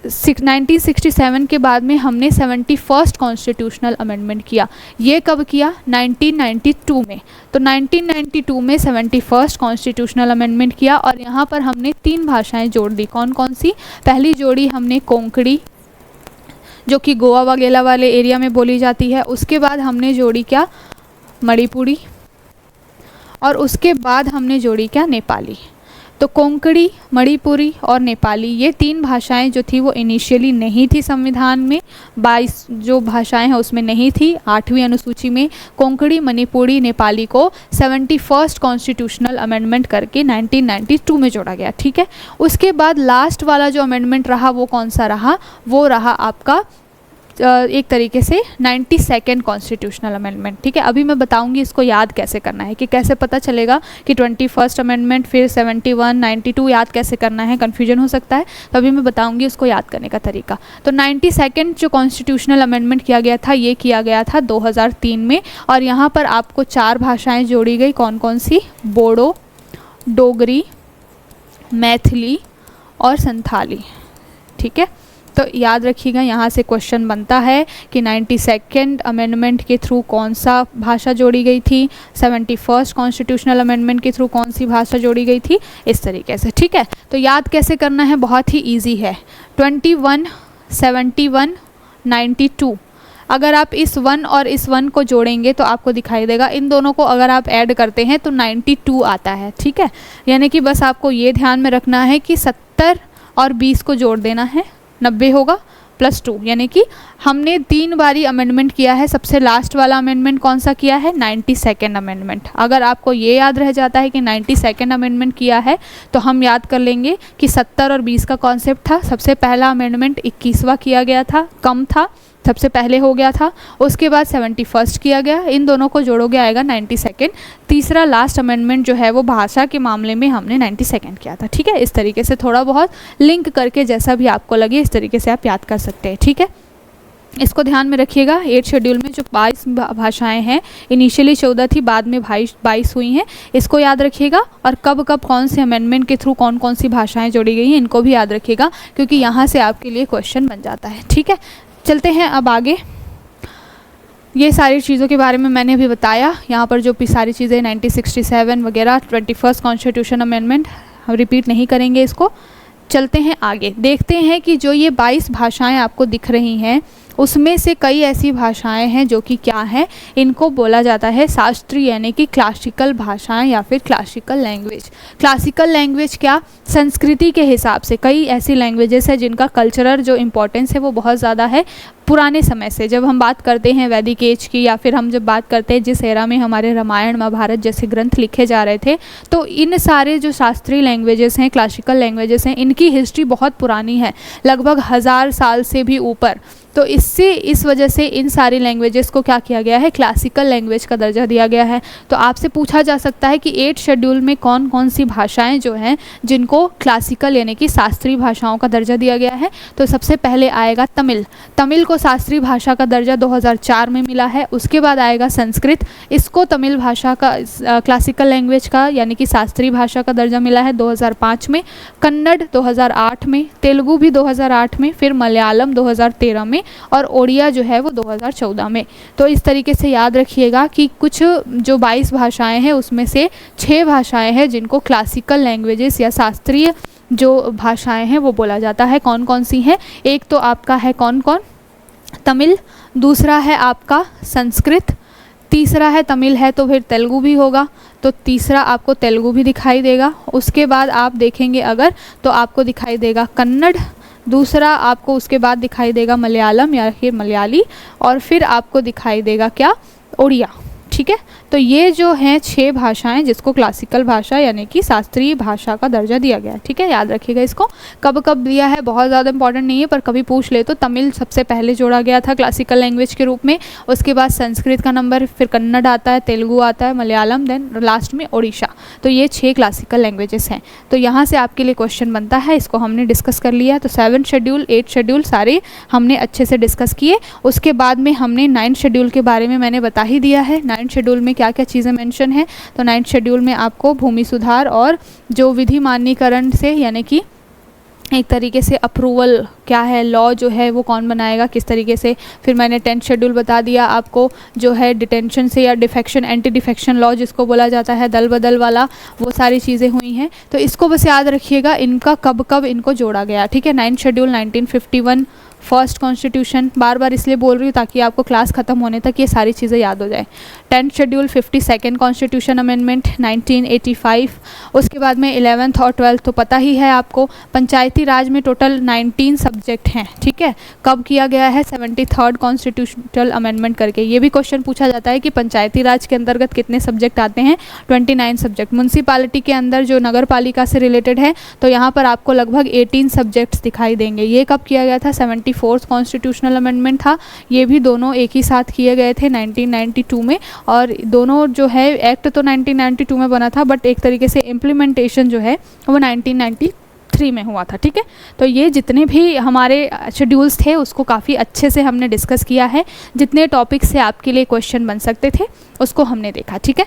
[SPEAKER 1] 1967 के बाद में हमने 71st कॉन्स्टिट्यूशनल अमेंडमेंट किया। ये कब किया? 1992 में। तो 1992 में 71st कॉन्स्टिट्यूशनल अमेंडमेंट किया और यहाँ पर हमने 3 भाषाएं जोड़ दी। कौन कौन सी? पहली जोड़ी हमने कोंकणी, जो कि गोवा वगैरह वाले एरिया में बोली जाती है। उसके बाद हमने जोड़ी क्या? मणिपुरी, और उसके बाद हमने जोड़ी क्या? नेपाली। तो कोंकणी, मणिपुरी और नेपाली, ये 3 भाषाएं जो थी वो इनिशियली नहीं थी संविधान में। 22 जो भाषाएं हैं उसमें नहीं थी। 8वीं अनुसूची में कोंकणी, मणिपुरी, नेपाली को 71st कॉन्स्टिट्यूशनल अमेंडमेंट करके 1992 में जोड़ा गया। ठीक है, उसके बाद लास्ट वाला जो अमेंडमेंट रहा वो कौन सा रहा? वो रहा आपका एक तरीके से 92nd कॉन्स्टिट्यूशनल अमेंडमेंट। ठीक है, अभी मैं बताऊंगी इसको याद कैसे करना है, कि कैसे पता चलेगा कि 21st अमेंडमेंट फिर 71, 92 याद कैसे करना है, कन्फ्यूजन हो सकता है। तो अभी मैं बताऊंगी उसको याद करने का तरीका। तो 92nd जो कॉन्स्टिट्यूशनल अमेंडमेंट किया गया था, ये किया गया था 2003 में और यहाँ पर आपको 4 भाषाएँ जोड़ी गई। कौन कौन सी? बोडो, डोगरी, मैथिली और संथाली। ठीक है, तो याद रखिएगा, यहाँ से क्वेश्चन बनता है कि 92nd अमेंडमेंट के थ्रू कौन सा भाषा जोड़ी गई थी, 71st कॉन्स्टिट्यूशनल अमेंडमेंट के थ्रू कौन सी भाषा जोड़ी गई थी, इस तरीके से। ठीक है, तो याद कैसे करना है? बहुत ही इजी है। 21, 71, 92, अगर आप इस 1 और इस 1 को जोड़ेंगे तो आपको दिखाई देगा, इन दोनों को अगर आप ऐड करते हैं तो 92 आता है। ठीक है, यानी कि बस आपको ये ध्यान में रखना है कि 70 और 20 को जोड़ देना है, 90 होगा +2, यानी कि हमने 3 बारी अमेंडमेंट किया है। सबसे लास्ट वाला अमेंडमेंट कौन सा किया है? 92nd amendment. अगर आपको ये याद रह जाता है कि 92nd अमेंडमेंट किया है तो हम याद कर लेंगे कि 70 और 20 का कॉन्सेप्ट था। सबसे पहला अमेंडमेंट 21वां किया गया था, कम था, सबसे पहले हो गया था। उसके बाद 71st किया गया, इन दोनों को जोड़ोगे आएगा 92nd। तीसरा लास्ट अमेंडमेंट जो है वो भाषा के मामले में हमने 92nd किया था। ठीक है, इस तरीके से थोड़ा बहुत लिंक करके जैसा भी आपको लगे इस तरीके से आप याद कर सकते हैं। ठीक है, इसको ध्यान में रखिएगा। 8 शेड्यूल में जो 22 भाषाएं हैं, इनिशियली 14 थी, बाद में 22 हुई हैं, इसको याद रखिएगा। और कब कब कौन से अमेंडमेंट के थ्रू कौन कौन सी भाषाएं जोड़ी गई हैं, इनको भी याद रखिएगा, क्योंकि यहाँ से आपके लिए क्वेश्चन बन जाता है। ठीक है, चलते हैं अब आगे। ये सारी चीज़ों के बारे में मैंने अभी बताया। यहाँ पर जो भी सारी चीज़ें 1967 वगैरह, 21st कॉन्स्टिट्यूशन अमेंडमेंट, हम रिपीट नहीं करेंगे इसको। चलते हैं आगे, देखते हैं कि जो ये 22 भाषाएं आपको दिख रही हैं उसमें से कई ऐसी भाषाएं हैं जो कि क्या है, इनको बोला जाता है शास्त्रीय यानी कि क्लासिकल भाषाएं या फिर क्लासिकल लैंग्वेज। क्लासिकल लैंग्वेज क्या? संस्कृति के हिसाब से कई ऐसी लैंग्वेजेस है जिनका कल्चरल जो इम्पोर्टेंस है वो बहुत ज़्यादा है। पुराने समय से जब हम बात करते हैं वैदिक एज की, या फिर हम जब बात करते हैं जिस एरा में हमारे रामायण महाभारत जैसे ग्रंथ लिखे जा रहे थे, तो इन सारे जो शास्त्रीय लैंग्वेजेस हैं, क्लासिकल लैंग्वेजेस हैं, इनकी हिस्ट्री बहुत पुरानी है, लगभग 1000 साल से भी ऊपर। तो इस वजह से इन सारी लैंग्वेजेस को क्या किया गया है? क्लासिकल लैंग्वेज का दर्जा दिया गया है। तो आपसे पूछा जा सकता है कि 8 शेड्यूल में कौन कौन सी भाषाएं जो हैं जिनको क्लासिकल यानी कि शास्त्रीय भाषाओं का दर्जा दिया गया है। तो सबसे पहले आएगा तमिल। तमिल को शास्त्रीय भाषा का दर्जा 2004 में मिला है। उसके बाद आएगा संस्कृत, इसको तमिल भाषा का क्लासिकल लैंग्वेज का यानी कि शास्त्रीय भाषा का दर्जा मिला है 2005 में। कन्नड़ 2008 में, तेलुगु भी 2008 में, फिर मलयालम 2013 में और ओडिया जो है वो 2014 में। तो इस तरीके से याद रखिएगा कि कुछ जो 22 भाषाएं हैं उसमें से 6 भाषाएं हैं जिनको क्लासिकल लैंग्वेजेस या शास्त्रीय जो भाषाएं हैं वो बोला जाता है। कौन कौन सी हैं? एक तो आपका है कौन कौन? तमिल, दूसरा है आपका संस्कृत, तीसरा है तमिल है तो फिर तेलुगु भी होगा, तो तीसरा आपको तेलुगु भी दिखाई देगा। उसके बाद आप देखेंगे अगर तो आपको दिखाई देगा कन्नड़, दूसरा आपको उसके बाद दिखाई देगा मलयालम या फिर मलयाली, और फिर आपको दिखाई देगा क्या, उड़िया। ठीक है, तो ये जो हैं 6 भाषाएं जिसको क्लासिकल भाषा यानी कि शास्त्रीय भाषा का दर्जा दिया गया है। ठीक है, याद रखिएगा इसको। कब कब दिया है बहुत ज़्यादा इंपॉर्टेंट नहीं है, पर कभी पूछ ले तो तमिल सबसे पहले जोड़ा गया था क्लासिकल लैंग्वेज के रूप में, उसके बाद संस्कृत का नंबर, फिर कन्नड़ आता है, तेलुगु आता है, मलयालम, देन लास्ट में ओडिशा। तो ये 6 क्लासिकल लैंग्वेजेस हैं। तो यहाँ से आपके लिए क्वेश्चन बनता है, इसको हमने डिस्कस कर लिया। तो 7 शेड्यूल 8 शेड्यूल सारे हमने अच्छे से डिस्कस किए। उसके बाद में हमने 9 शेड्यूल के बारे में मैंने बता ही दिया है। 9 शेड्यूल में क्या क्या चीज़ें मेंशन है, तो 9 शेड्यूल में आपको भूमि सुधार और जो विधि मान्यकरण से यानी कि एक तरीके से अप्रूवल क्या है, लॉ जो है वो कौन बनाएगा, किस तरीके से। फिर मैंने 10th शेड्यूल बता दिया आपको, जो है डिटेंशन से या डिफेक्शन, एंटी डिफेक्शन लॉ जिसको बोला जाता है, दल बदल वाला, वो सारी चीज़ें हुई हैं। तो इसको बस याद रखिएगा, इनका कब कब इनको जोड़ा गया। ठीक है, 9th शेड्यूल 1951 फर्स्ट कॉन्स्टिट्यूशन, बार बार इसलिए बोल रही हूँ ताकि आपको क्लास ख़त्म होने तक ये सारी चीज़ें याद हो जाए। 10th schedule 52nd constitution amendment 1985। उसके बाद में 11th और 12th तो पता ही है आपको। पंचायती राज में टोटल 19 सब्जेक्ट हैं। ठीक है, कब किया गया है, 73rd कॉन्स्टिट्यूशनल अमेंडमेंट करके। ये भी क्वेश्चन पूछा जाता है कि पंचायती राज के अंतर्गत कितने सब्जेक्ट आते हैं, 29 सब्जेक्ट। म्यूनसिपालिटी के अंदर जो नगर पालिका से रिलेटेड है तो यहाँ पर आपको लगभग 18 सब्जेक्ट्स दिखाई देंगे। ये कब किया गया था, 74th कॉन्स्टिट्यूशनल अमेंडमेंट था। ये भी दोनों एक ही साथ किए गए थे 1992 में, और दोनों जो है एक्ट तो 1992 में बना था, बट एक तरीके से इम्प्लीमेंटेशन जो है वो 1993 में हुआ था। ठीक है, तो ये जितने भी हमारे शेड्यूल्स थे उसको काफ़ी अच्छे से हमने डिस्कस किया है। जितने टॉपिक से आपके लिए क्वेश्चन बन सकते थे उसको हमने देखा। ठीक है,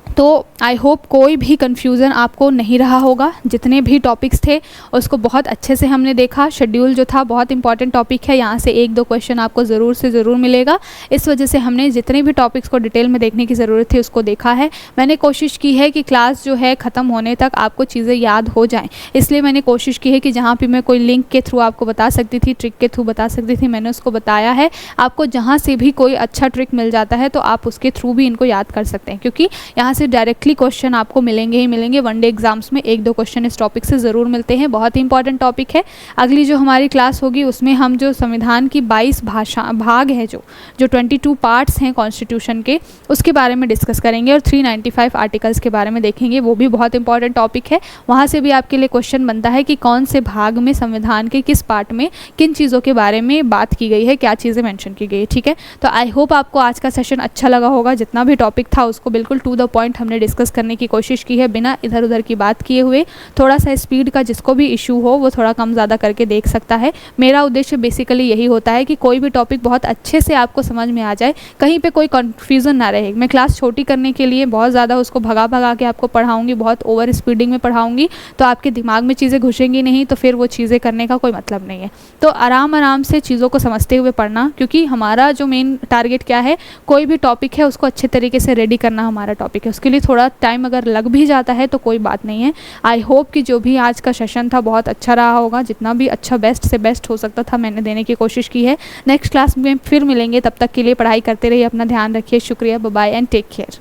[SPEAKER 1] तो आई होप कोई भी कन्फ्यूज़न आपको नहीं रहा होगा। जितने भी टॉपिक्स थे उसको बहुत अच्छे से हमने देखा। शेड्यूल जो था बहुत इंपॉर्टेंट टॉपिक है, यहाँ से 1-2 क्वेश्चन आपको ज़रूर से ज़रूर मिलेगा। इस वजह से हमने जितने भी टॉपिक्स को डिटेल में देखने की ज़रूरत थी उसको देखा है। मैंने कोशिश की है कि क्लास जो है ख़त्म होने तक आपको चीज़ें याद हो जाएँ, इसलिए मैंने कोशिश की है कि जहाँ भी मैं कोई लिंक के थ्रू आपको बता सकती थी, ट्रिक के थ्रू बता सकती थी, मैंने उसको बताया है। आपको जहाँ से भी कोई अच्छा ट्रिक मिल जाता है तो आप उसके थ्रू भी इनको याद कर सकते हैं, क्योंकि यहाँ से डायरेक्टली क्वेश्चन आपको मिलेंगे ही मिलेंगे। वनडे एग्जाम्स में 1-2 क्वेश्चन इस टॉपिक से ज़रूर मिलते हैं। बहुत ही इंपॉर्टेंट टॉपिक है। अगली जो हमारी क्लास होगी उसमें हम जो संविधान की 22 भाग है, जो 22 पार्ट्स हैं कॉन्स्टिट्यूशन के, उसके बारे में डिस्कस करेंगे, और 395 आर्टिकल्स के बारे में देखेंगे। वो भी बहुत इंपॉर्टेंट टॉपिक है। वहाँ से भी आपके लिए क्वेश्चन बनता है कि कौन से भाग में संविधान के किस पार्ट में किन चीज़ों के बारे में बात की गई है, क्या चीज़ें मेंशन की गई है। ठीक है, तो आई होप आपको आज का सेशन अच्छा लगा होगा। जितना भी टॉपिक था उसको बिल्कुल टू द पॉइंट हमने डिस्कस करने की कोशिश की है, बिना इधर उधर की बात किए हुए। थोड़ा सा स्पीड का जिसको भी इशू हो वो थोड़ा कम ज़्यादा करके देख सकता है। मेरा उद्देश्य बेसिकली यही होता है कि कोई भी टॉपिक बहुत अच्छे से आपको समझ में आ जाए, कहीं पे कोई कन्फ्यूज़न ना रहे। मैं क्लास छोटी करने के लिए बहुत ज़्यादा उसको भगा के आपको पढ़ाऊँगी, बहुत ओवर स्पीडिंग में पढ़ाऊँगी, तो आपके दिमाग में चीज़ें घुसेंगी नहीं, तो फिर वो चीज़ें करने का कोई मतलब नहीं है। तो आराम से चीज़ों को समझते हुए पढ़ना, क्योंकि हमारा जो मेन टारगेट क्या है, कोई भी टॉपिक है उसको अच्छे तरीके से रेडी करना हमारा टॉपिक है। उसके लिए थोड़ा टाइम अगर लग भी जाता है तो कोई बात नहीं है। आई होप कि जो भी आज का सेशन था बहुत अच्छा रहा होगा। जितना भी अच्छा बेस्ट से बेस्ट हो सकता था मैंने देने की कोशिश की है। नेक्स्ट क्लास में फिर मिलेंगे, तब तक के लिए पढ़ाई करते रहिए, अपना ध्यान रखिए। शुक्रिया, bye bye and take care.